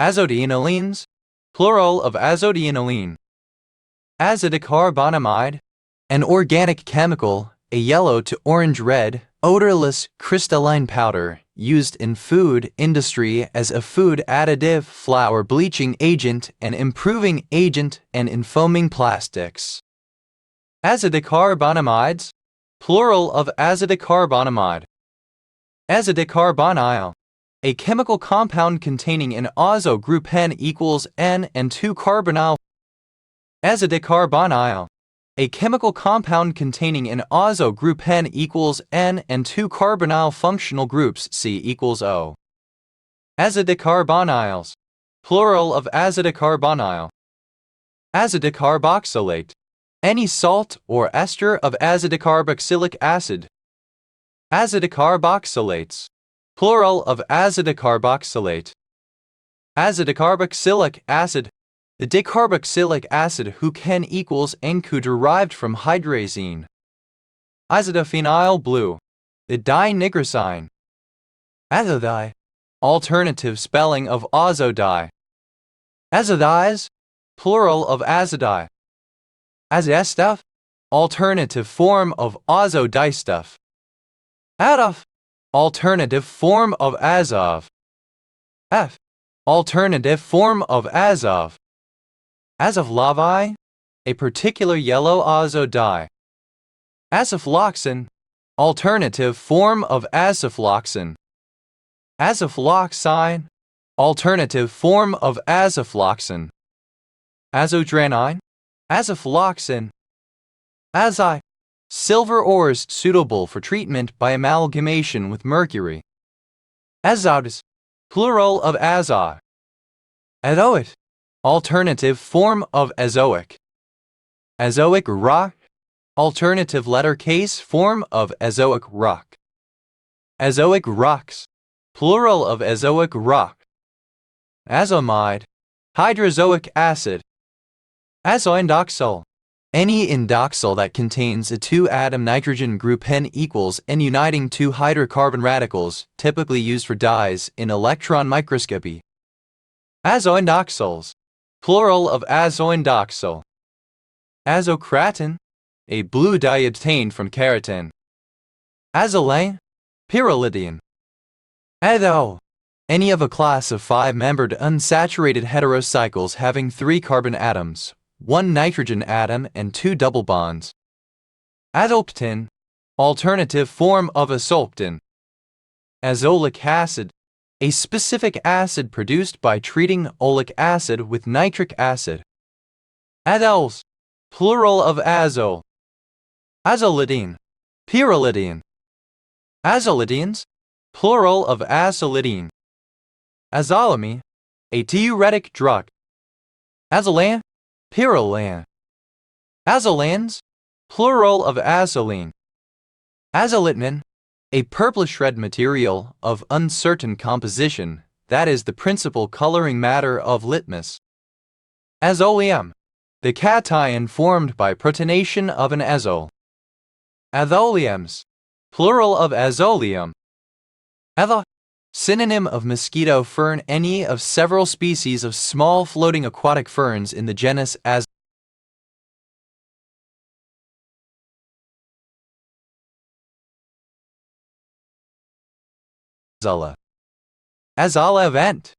Azodinolines. Plural of azodinoline. Azodicarbonamide. An organic chemical, a yellow to orange-red, odorless crystalline powder used in food industry as a food additive, flour bleaching agent, and improving agent, and in foaming plastics. Azodicarbonamides. Plural of azodicarbonamide. Azodicarbonyl. A chemical compound containing an azo group N equals N and 2 carbonyl. Azodicarbonyl. A chemical compound containing an azo group N equals N and 2 carbonyl functional groups C equals O. Azodicarbonyls. Plural of azodicarbonyl. Azodicarboxylate. Any salt or ester of azodicarboxylic acid. Azodicarboxylates. Plural of azodicarboxylate. Azodicarboxylic acid. The dicarboxylic acid HuCN equals NQ derived from hydrazine. Azodophenyl blue. The dinigrosine. Azodye. Alternative spelling of azodye. Azodies. Plural of azodye. Azestuf. Alternative form of azodystuf. Adolf. Alternative form of Azov. F. Alternative form of Azov. Azoflavine. A particular yellow azo dye. Azofloxacin. Alternative form of azofloxacin. Azofloxacin. Alternative form of azofloxacin. Azodranine. Azofloxacin. Azi. silver ores suitable for treatment by amalgamation with mercury. Azotes, plural of azo. Azoate, alternative form of azoic. Azoic rock, alternative letter case form of azoic rock. Azoic rocks, plural of azoic rock. Azomide, hydrozoic acid. Azoindoxyl, any indoxyl that contains a 2-atom nitrogen group N equals N uniting 2 hydrocarbon radicals, typically used for dyes in electron microscopy. Azoindoxyls, plural of azoindoxyl. Azocratin, a blue dye obtained from keratin. Azolane, pyrrolidine. Azo, any of a class of 5-membered unsaturated heterocycles having 3 carbon atoms, 1 nitrogen atom and 2 double bonds. Azoptin, alternative form of azoptin. Azolic acid, a specific acid produced by treating oleic acid with nitric acid. Azoles, plural of azole. Azolidine, pyrrolidine. Azolidines, plural of azolidine. Azolamine, a diuretic drug. Azolan, pyrrolan. Azolans, plural of azoline. Azolitmin, a purplish red material of uncertain composition, that is the principal coloring matter of litmus. Azoleum, the cation formed by protonation of an azole. Azoleums, plural of azoleum. Atho, synonym of mosquito fern, any of several species of small floating aquatic ferns in the genus Azala. Azala event,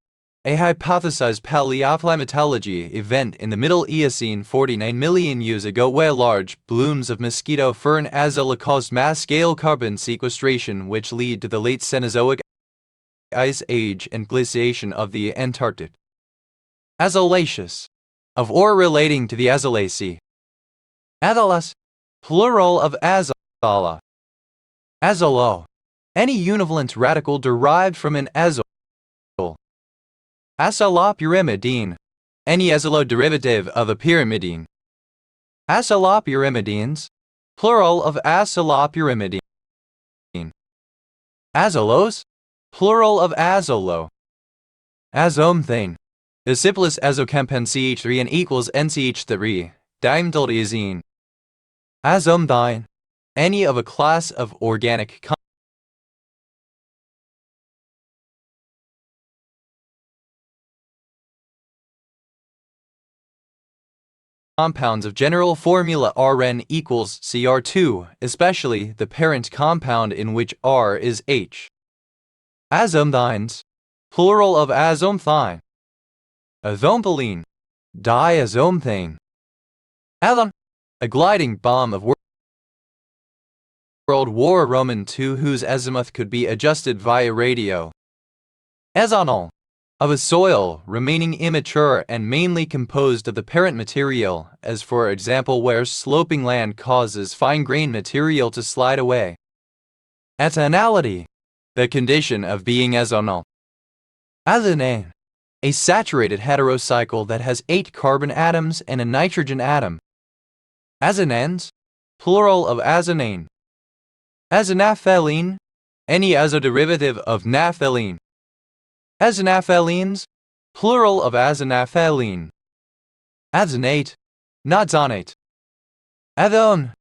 a hypothesized paleoclimatology event in the Middle Eocene 49 million years ago where large blooms of mosquito fern Azala caused mass-scale carbon sequestration which lead to the late Cenozoic Ice Age and glaciation of the Antarctic. Azolaceous, of or relating to the Azolaceae. Azolas, plural of azola. Azolo, any univalent radical derived from an azole. Azolopyrimidine, any azole derivative of a pyrimidine. Azolopyrimidines, plural of azolopyrimidine. Azolos, plural of azolo. Azomethane, the simplest azocampan CH3 and equals NCH3, dimethyldiazine. Azomethine, any of a class of organic compounds of general formula Rn equals Cr2, especially the parent compound in which R is H. Azomethines, plural of azomethine. Azompylene, diazomethane. Alon, a gliding bomb of World War Roman II whose azimuth could be adjusted via radio. Azonol, of a soil remaining immature and mainly composed of the parent material, as for example where sloping land causes fine-grained material to slide away. Azonality, the condition of being azonal. Azonane, a saturated heterocycle that has 8 carbon atoms and a nitrogen atom. Azonans, plural of azonane. Azonaphthalene, any azoderivative of naphthalene. Azonaphthalines, plural of azonaphthalene. Azonate, not zonate. Athone,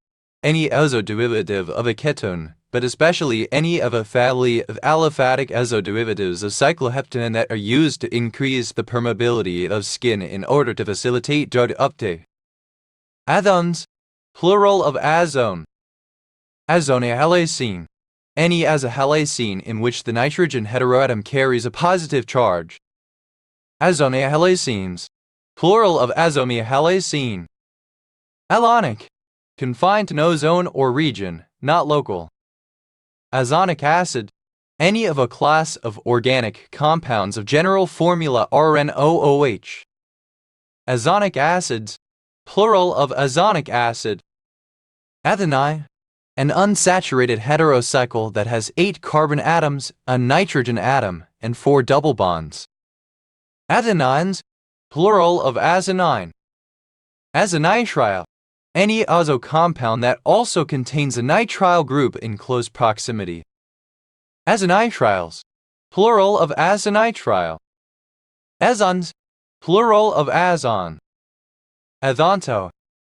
any azoderivative of a ketone, but especially any of a family of aliphatic azoderivatives of cycloheptane that are used to increase the permeability of skin in order to facilitate drug uptake. Athones, plural of azone. Azonehalacene, any azohalacene in which the nitrogen heteroatom carries a positive charge. Azonehalacenes, plural of azomehalacene. Alonic, confined to no zone or region, not local. Azonic acid, any of a class of organic compounds of general formula RnOOH. Azonic acids, plural of azonic acid. Atheni, an unsaturated heterocycle that has 8 carbon atoms, a nitrogen atom, and 4 double bonds. Adenines, plural of azenine. Azenitrile, any azo compound that also contains a nitrile group in close proximity. Azenitriles, plural of azenitrile. Azons, plural of azon. Azonto,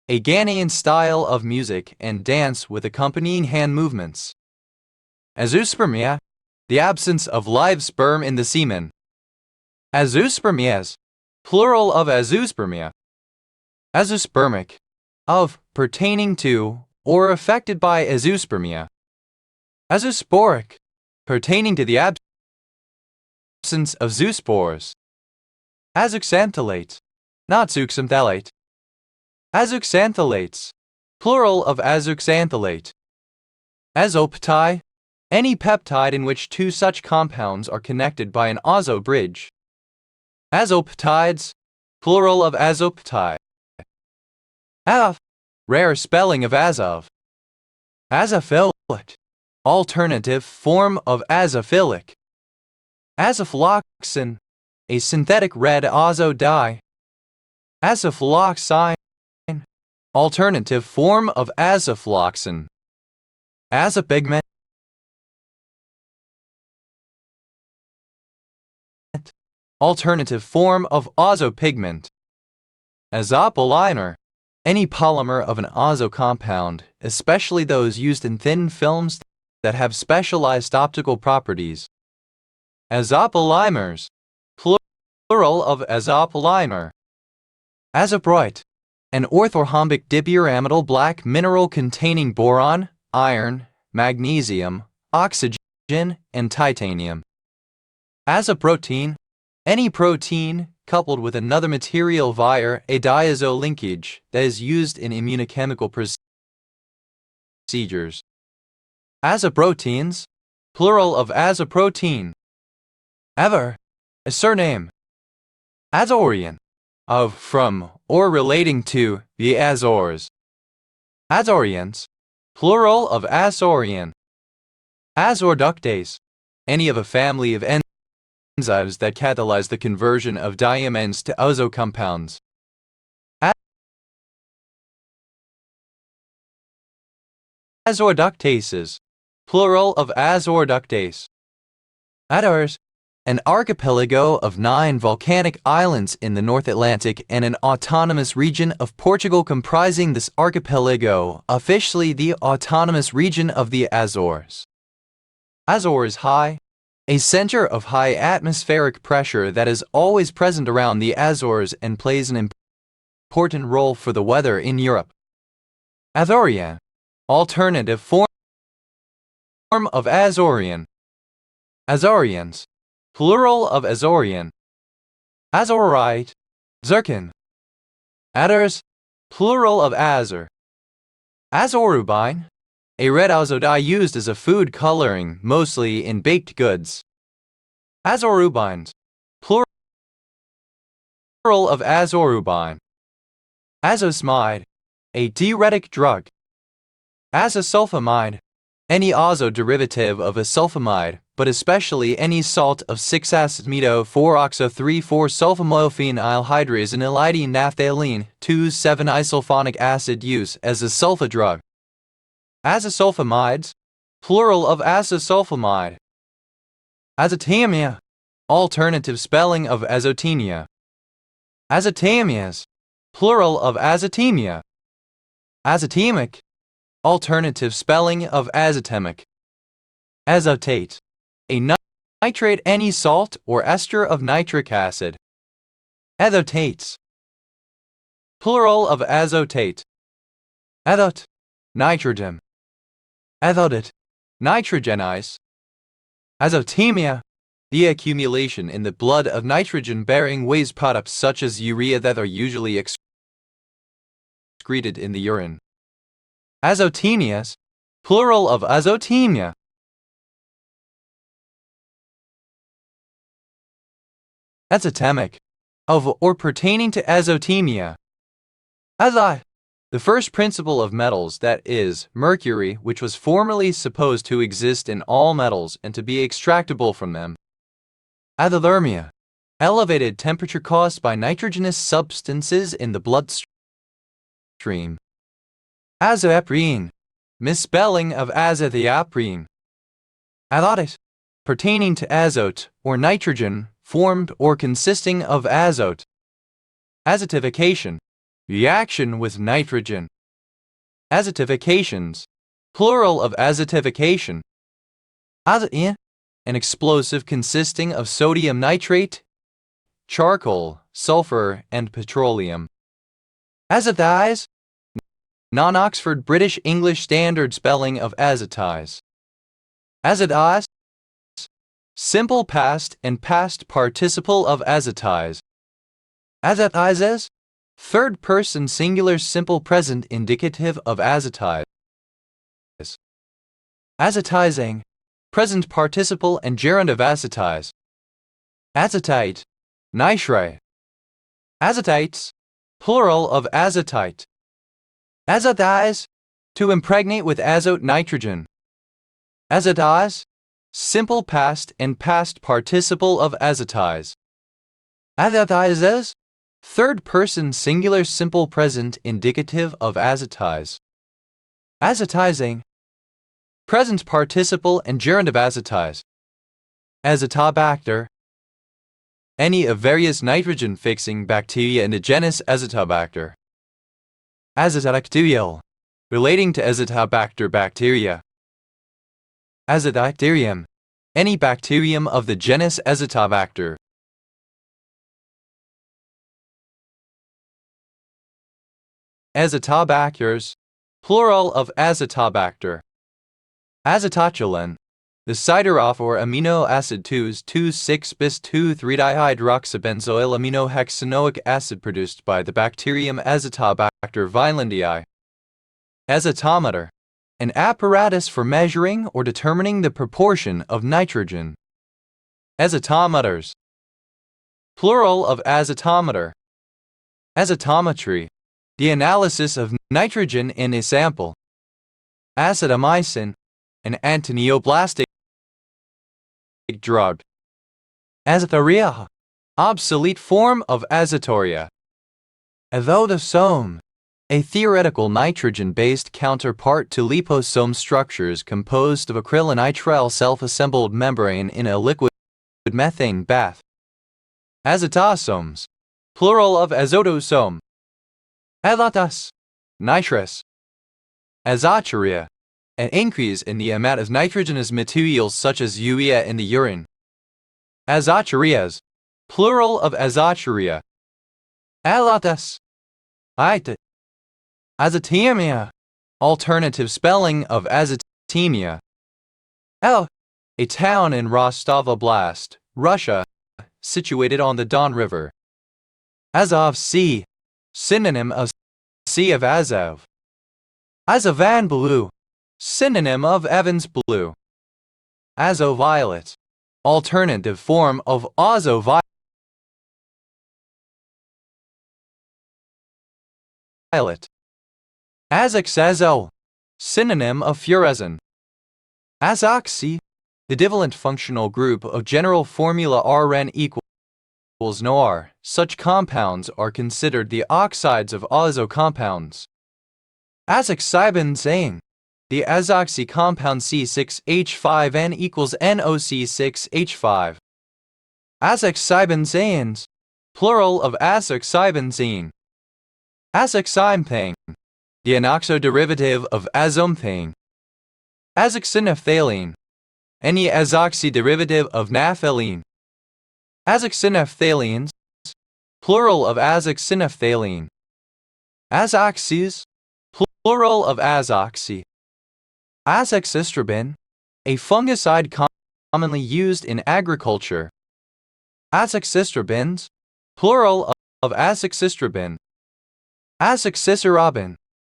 a Ghanaian style of music and dance with accompanying hand movements. Azoospermia, the absence of live sperm in the semen. Azoospermias, plural of azoospermia. Azoospermic, of, pertaining to, or affected by azoospermia. Azoosporic, pertaining to the absence of zoospores. Azoxanthellate, not zooxanthellate. Azoxanthellates, plural of azoxanthellate. Azopeptide, any peptide in which 2 such compounds are connected by an azo bridge. Azopeptides, plural of azopeptide. Azov, rare spelling of Azov. Azophilic, alternative form of azophilic. Azofloxacin, a synthetic red azo dye. Azofloxacin, alternative form of azofloxacin. Azopigment, alternative form of azopigment. Azopolymer, any polymer of an azo compound, especially those used in thin films that have specialized optical properties. Azopolymers, plural of azopolymer. Azobroite, an orthorhombic dipyramidal black mineral containing boron, iron, magnesium, oxygen, and titanium. Azoprotein, any protein coupled with another material via a diazo linkage that is used in immunochemical procedures. Azoproteins, plural of azoprotein. Ever, a surname. Azorian, of, from, or relating to, the Azores. Azorians, plural of Azorian. Azorductase, any of a family of enzymes that catalyze the conversion of diamines to azo compounds. Azorductases, plural of azorductase. Azores, an archipelago of 9 volcanic islands in the North Atlantic and an autonomous region of Portugal comprising this archipelago, officially the Autonomous Region of the Azores. Azores High, a center of high atmospheric pressure that is always present around the Azores and plays an important role for the weather in Europe. Azorian, alternative form of Azorian. Azorians, plural of Azorian. Azorite, zircon. Azores, plural of azur. Azorubine, a red azo dye used as a food coloring, mostly in baked goods. Azorubines, plural of azorubine. Azosmide, a diuretic drug. Azosulfamide, any azo derivative of a sulfamide, but especially any salt of 6-acetamidophoxo-3,4-sulfamyophenylhydrazine naphthalene 2,7-isulfonic acid use as a sulfa drug. Azosulfamides, plural of azosulfamide. Azotemia, alternative spelling of azotenia. Azotemias, plural of azotemia. Azotemic, alternative spelling of azotemic. Azotate, a nitrate, any salt or ester of nitric acid. Azotates, plural of azotate. Azote, nitrogen. Azodate, nitrogenize. Azotemia, the accumulation in the blood of nitrogen-bearing waste products such as urea that are usually excreted in the urine. Azotemias, plural of azotemia. Azotemic, of or pertaining to azotemia. Azi, The first principle of metals, that is, mercury, which was formerly supposed to exist in all metals and to be extractable from them. Azoothermia, elevated temperature caused by nitrogenous substances in the bloodstream. Azoaprene, misspelling of azathioprine. Azote, pertaining to azote or nitrogen, formed or consisting of azote. Azotification, reaction with nitrogen. Azotifications, plural of azotification. Azote, an explosive consisting of sodium nitrate, charcoal, sulfur, and petroleum. Azotize, non-Oxford British English Standard spelling of azotize. Azotize, simple past and past participle of azotize. Azotizes, third person singular simple present indicative of azotize. Azotizing, present participle and gerund of azotize. Azotite, nitrite. Azotites, plural of azotite. Azotize, to impregnate with azote nitrogen. Azotize, simple past and past participle of azotize. Azotizes, third person singular simple present indicative of azotize. Azotizing, present participle and gerund of azotize. Azotobacter, any of various nitrogen-fixing bacteria in the genus Azotobacter. Azotobacterial, relating to Azotobacter bacteria. Azotobacterium, any bacterium of the genus Azotobacter. Azotobacters, plural of Azotobacter. Azototulin, the sideroff or amino acid 2,2,6-bis-2,3-dihydroxybenzoyl aminohexanoic acid produced by the bacterium Azotobacter violendii. Azotometer, an apparatus for measuring or determining the proportion of nitrogen. Azotometers, plural of azotometer. Azotometry, the analysis of nitrogen in a sample. Acidomycin, an antineoplastic drug. Azoturia, obsolete form of azoturia. Azotosome, a theoretical nitrogen-based counterpart to liposome structures composed of acrylonitrile self-assembled membrane in a liquid methane bath. Azotosomes, plural of azotosome. Azotus, nitrous. Azoturia, an increase in the amount of nitrogenous materials such as urea in the urine. Azoturias, plural of azoturia. Azotus, ite. Azotemia, alternative spelling of azotemia. A town in Rostov Oblast, Russia, situated on the Don River. Azov Sea, synonym of Sea of Azov. Azovan blue, synonym of Evans blue. Azoviolet, alternative form of azoviolet. Azoxazo, synonym of furazin. Azoxy, the divalent functional group of general formula Rn equals NOR. Such compounds are considered the oxides of azo compounds. Azoxybenzane, the azoxy compound C6H5N equals NOC6H5. Azoxybenzanes, plural of azoxybenzene. Azoxymethane, the anoxo derivative of azomethane. Azoxynephthalene, any azoxy derivative of naphthalene. Azoxynephthalenes, plural of azoxynephthalene. Azoxys, plural of azoxy. Azoxystrobin, a fungicide commonly used in agriculture. Azoxystrobins, plural of azoxystrobin. Azoxystrobin,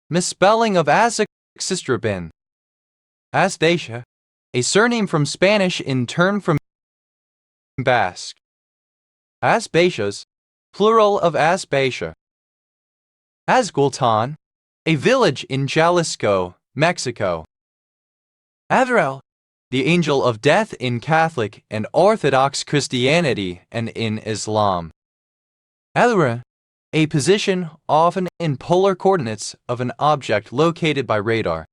misspelling of azoxystrobin. Aspasia, a surname from Spanish in turn from Basque. Aspasias, plural of aspasia. Asgultan, a village in Jalisco, Mexico. Azrael, the angel of death in Catholic and Orthodox Christianity and in Islam. Alura, a position often in polar coordinates of an object located by radar.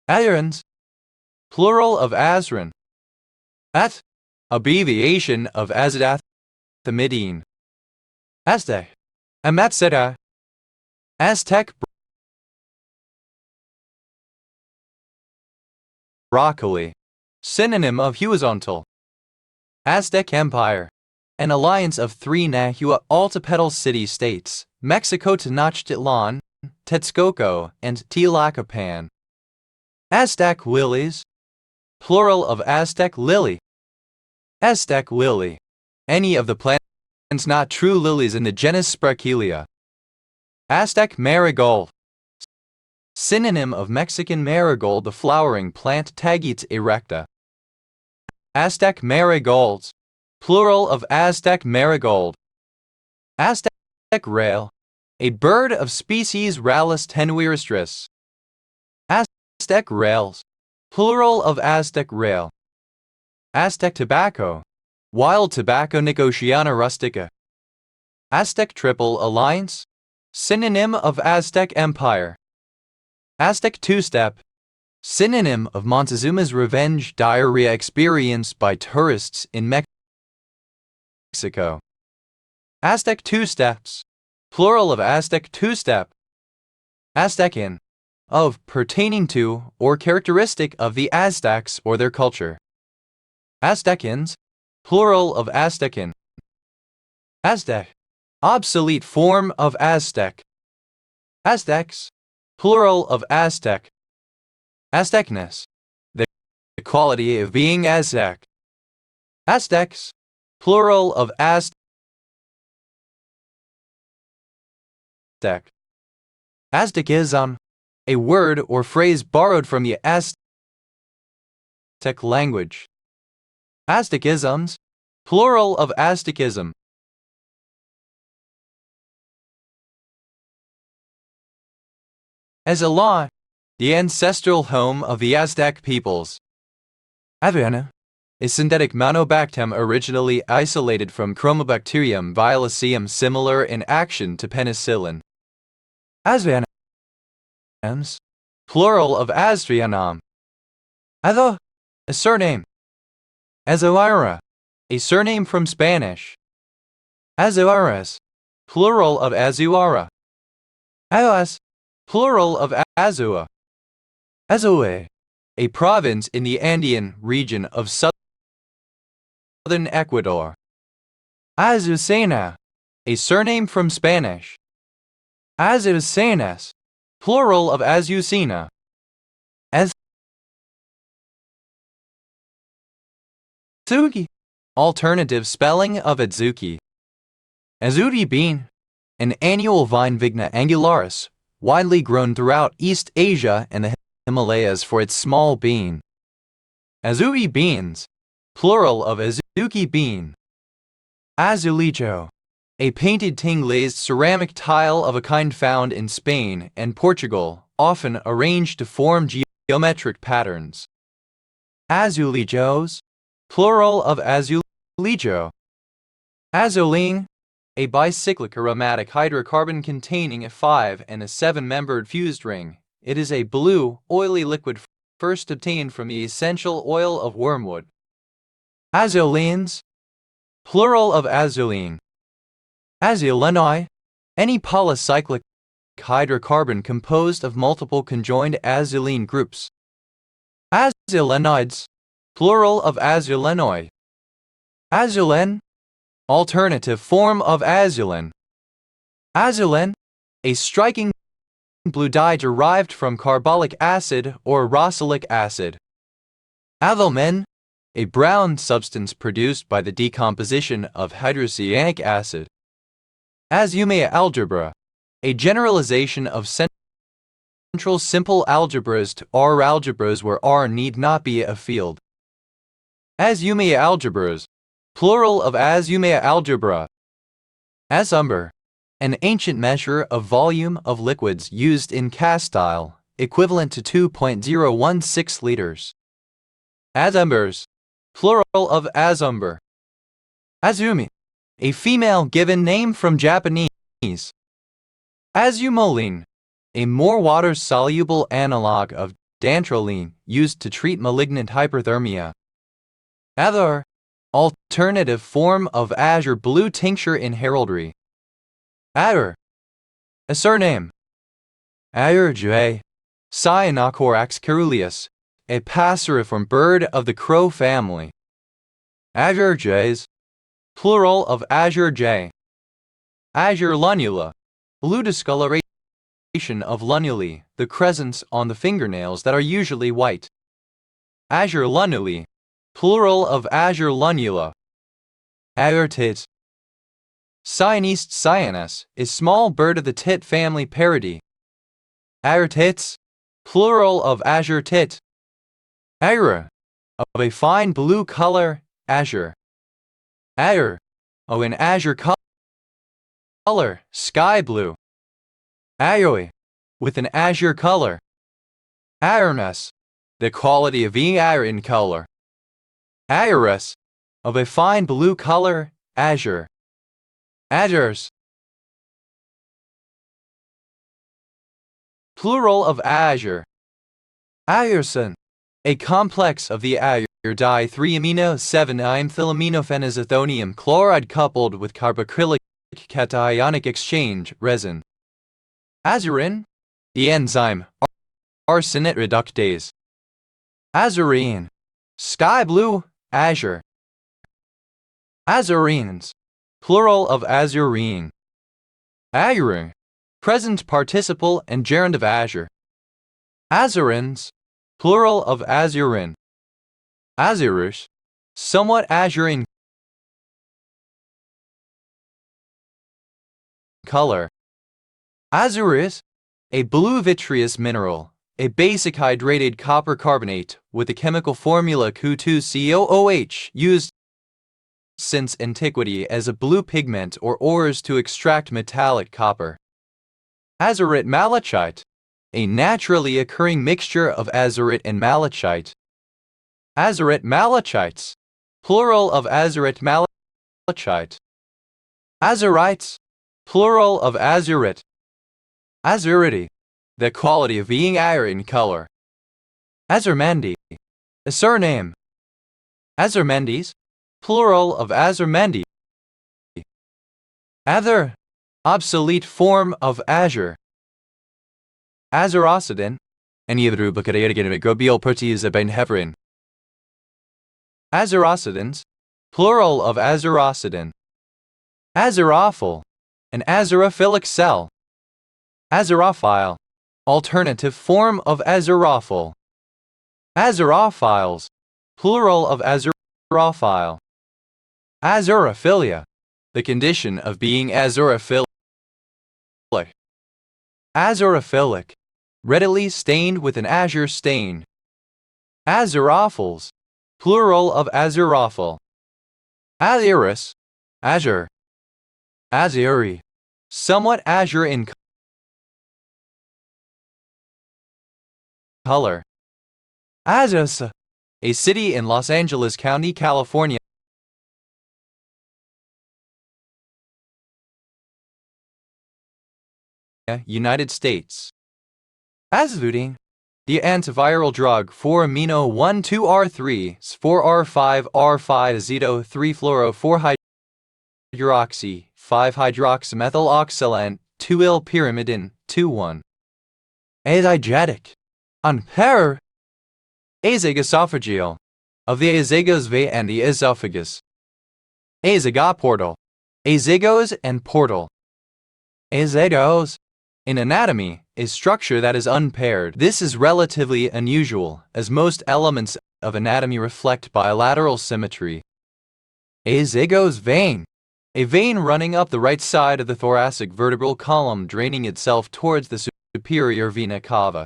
Azrans, plural of Azran. At, abbreviation of Azadath, the Medine. Aztec, Amatseta, Aztec, broccoli, synonym of horizontal. Aztec Empire, an alliance of three Nahua altipedal city-states, Mexico, Tenochtitlan, Texcoco, and Tlacopan. Aztec lilies, plural of Aztec lily. Aztec lily, any of the plants not true lilies in the genus Sprachelia. Aztec marigold, synonym of Mexican marigold, the flowering plant Tagetes erecta. Aztec marigolds, plural of Aztec marigold. Aztec rail, a bird of species Rallus tenuiristris. Aztec rails, plural of Aztec rail. Aztec tobacco, wild tobacco Nicotiana rustica. Aztec triple alliance, synonym of Aztec empire. Aztec two-step, synonym of Montezuma's revenge diarrhea experienced by tourists in Mexico. Aztec two-steps, plural of Aztec two-step. Aztecan, of, pertaining to, or characteristic of the Aztecs or their culture. Aztecans, plural of Aztecan. Aztec, obsolete form of Aztec. Aztecs, plural of Aztec. Aztecness, the quality of being Aztec. Aztecs, plural of Aztec. Aztecism, a word or phrase borrowed from the Aztec language. Aztecisms, plural of Aztecism. Aztlan, the ancestral home of the Aztec peoples. Avena, a synthetic monobacterium originally isolated from Chromobacterium violaceum similar in action to penicillin. Azvanams, plural of Azrianam. Azo, a surname. Azoara, a surname from Spanish. Azoaras, plural of Azuara. Azoas, plural of Azua. Azoe, a province in the Andean region of southern Ecuador. Azucena, a surname from Spanish. Azucenas, plural of Azucena. Azuki, alternative spelling of Adzuki. Azuki bean, an annual vine Vigna angularis, widely grown throughout East Asia and the Himalayas for its small bean. Azuki beans, plural of Azuki bean. Azulejo, a painted tin-glazed ceramic tile of a kind found in Spain and Portugal, often arranged to form geometric patterns. Azulejos, plural of azulejo. Azoline, a bicyclic aromatic hydrocarbon containing a 5 and a 7-membered fused ring. It is a blue, oily liquid first obtained from the essential oil of wormwood. Azulines, plural of azuline. Azulenoi, any polycyclic hydrocarbon composed of multiple conjoined azulene groups. Azulenoids, plural of azulenoi. Azulen, alternative form of azulen. Azulen, a striking blue dye derived from carbolic acid or rosalic acid. Azomen, a brown substance produced by the decomposition of hydrocyanic acid. Azumea algebra, a generalization of central simple algebras to R algebras where R need not be a field. Azumea algebras, plural of Azumea algebra. Azumber, an ancient measure of volume of liquids used in castile, equivalent to 2.016 liters. Azumbers, plural of azumber. Azumi, a female given name from Japanese. Azumoline, a more water-soluble analog of dantrolene used to treat malignant hyperthermia. Other, alternative form of azure blue tincture in heraldry. Adder, a surname. Adder, Cyanocorax caeruleus, a passeriform bird of the crow family. Azure jays, plural of azure jay. Azure lunula, blue discoloration of lunulae, the crescents on the fingernails that are usually white. Azure lunulae, plural of azure lunula. Azure tit. Cyanist cyanus, a small bird of the tit family parody. Azure tits, plural of azure tit. Azure, of a fine blue color, azure. Azure, of an azure color, sky blue. Ayoe, with an azure color. Azureness, the quality of being azure in color. Azurus, of a fine blue color, azure. Azures, plural of azure. Azurson, a complex of the azure di-3-amino-7-imethylaminophenazethonium chloride coupled with carboxylic cationic exchange resin. Azurin, the enzyme arsenate reductase. Azurine, sky blue, azure. Azurines, plural of azurine. Azure, present participle and gerund of azure. Azurins, plural of azurin. Azurus, somewhat azure in color. Azurus, a blue vitreous mineral, a basic hydrated copper carbonate with the chemical formula Cu2COOH used since antiquity as a blue pigment or ores to extract metallic copper. Azurite malachite, a naturally occurring mixture of azurite and malachite. Azurite malachites, plural of azurite malachite. Azurites, plural of azurite. Azurity, the quality of being azure in color. Azurmendi, a surname. Azurmendis, plural of azurmendi. Azure, obsolete form of azure. Azurocidin, any of the microbial proteins of heparin. Azurocidins, plural of azurocidin. Azurophil, an azurophilic cell. Azurophile, alternative form of azurophil. Azurophiles, plural of azurophile. Azurophilia, the condition of being azurophilic. Azurophilic, readily stained with an azure stain. Azurophils, plural of azurophil. Azurus, azure. Azuri, somewhat azure in color. Azusa, a city in Los Angeles County, California. United States. Azvudine, the antiviral drug 4-amino-1,2-R3, 4-R5-R5-azeto-3-fluoro-4-hydroxy, 5-hydroxymethyloxylane, 2-ill-pyrimidine, 2,1. Azygenic, unpair. Azygosophageal, of the azygos ve and the esophagus. Azygoportal, azygos and portal. Azygos, in anatomy, a structure that is unpaired. This is relatively unusual, as most elements of anatomy reflect bilateral symmetry. Azygos vein, a vein running up the right side of the thoracic vertebral column draining itself towards the superior vena cava.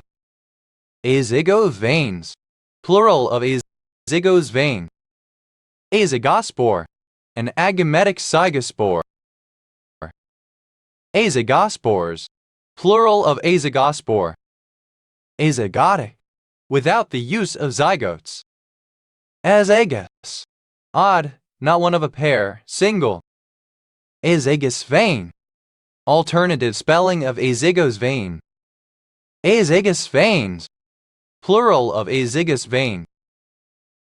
Azygos veins, plural of azygos vein. Azygospore, an agametic zygospore. Azygospores, plural of azygospore. Azygotic, without the use of zygotes. Azygous, odd, not one of a pair, single. Azygous vein, alternative spelling of azygos vein. Azygous veins, plural of azygous vein.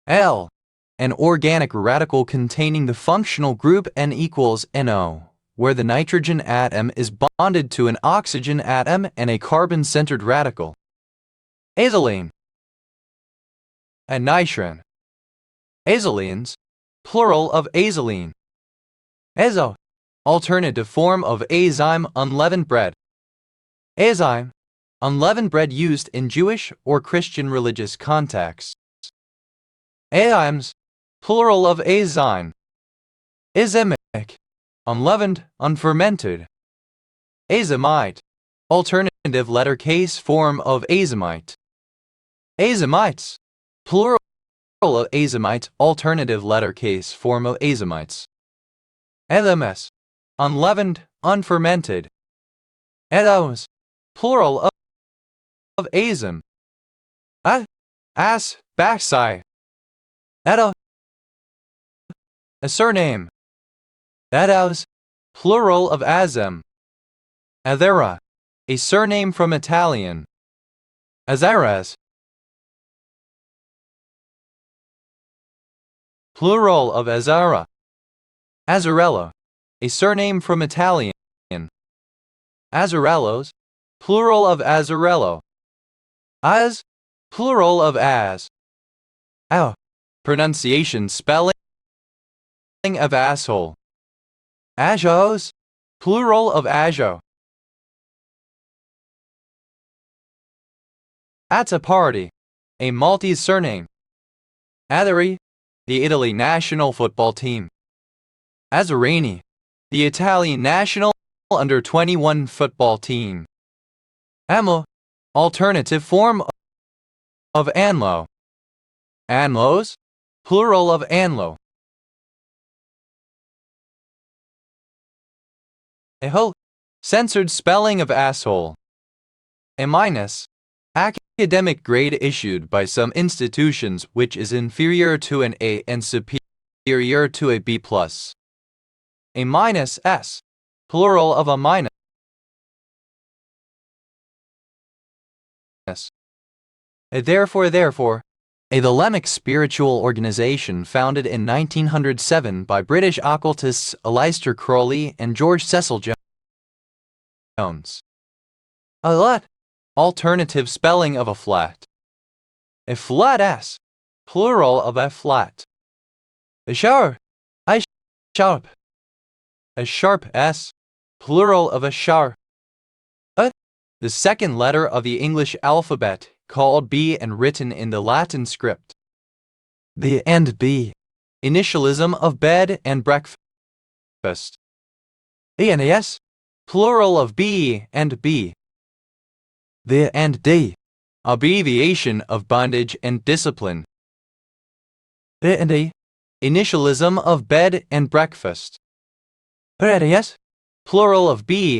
L, an organic radical containing the functional group N equals NO, where the nitrogen atom is bonded to an oxygen atom and a carbon-centered radical. Azylene and nitrin. Azylenes, plural of azylene. Azo, alternative form of azyme unleavened bread. Azyme, unleavened bread used in Jewish or Christian religious contexts. Azymes, plural of azyme. Azymic, unleavened, unfermented. Azymite, alternative letter case form of azymite. Azymites, plural of azymites, alternative letter case form of azymites. Edemes, unleavened, unfermented. Edemes, plural of azym. As, backside. Edo, a surname. Edos, plural of azem. Azera, a surname from Italian. Azares, plural of Azara. Azarello, a surname from Italian. Azarellos, plural of Azarello. Az, plural of as. Ow, pronunciation spelling of asshole. Ajos, plural of ajo. Attapardi, a Maltese surname. Azzurri, the Italy national football team. Azzurrini, the Italian national under-21 football team. Amo, alternative form of Anlo. Anlos, plural of Anlo. Eho, censored spelling of asshole. A-, academic grade issued by some institutions which is inferior to an A and superior to a B+. A-S, plural of a minus. Therefore, a thelemic spiritual organization founded in 1907 by British occultists Aleister Crowley and George Cecil Jones. A alternative spelling of a flat. A flat S, plural of a flat. A shower, I sharp. A sharp S, plural of a shower. The second letter of the English alphabet, called B and written in the Latin script. The and B, initialism of bed and breakfast. ENS, plural of B and B. The and D, abbreviation of bondage and discipline. The and D, initialism of bed and breakfast. Radius, plural of B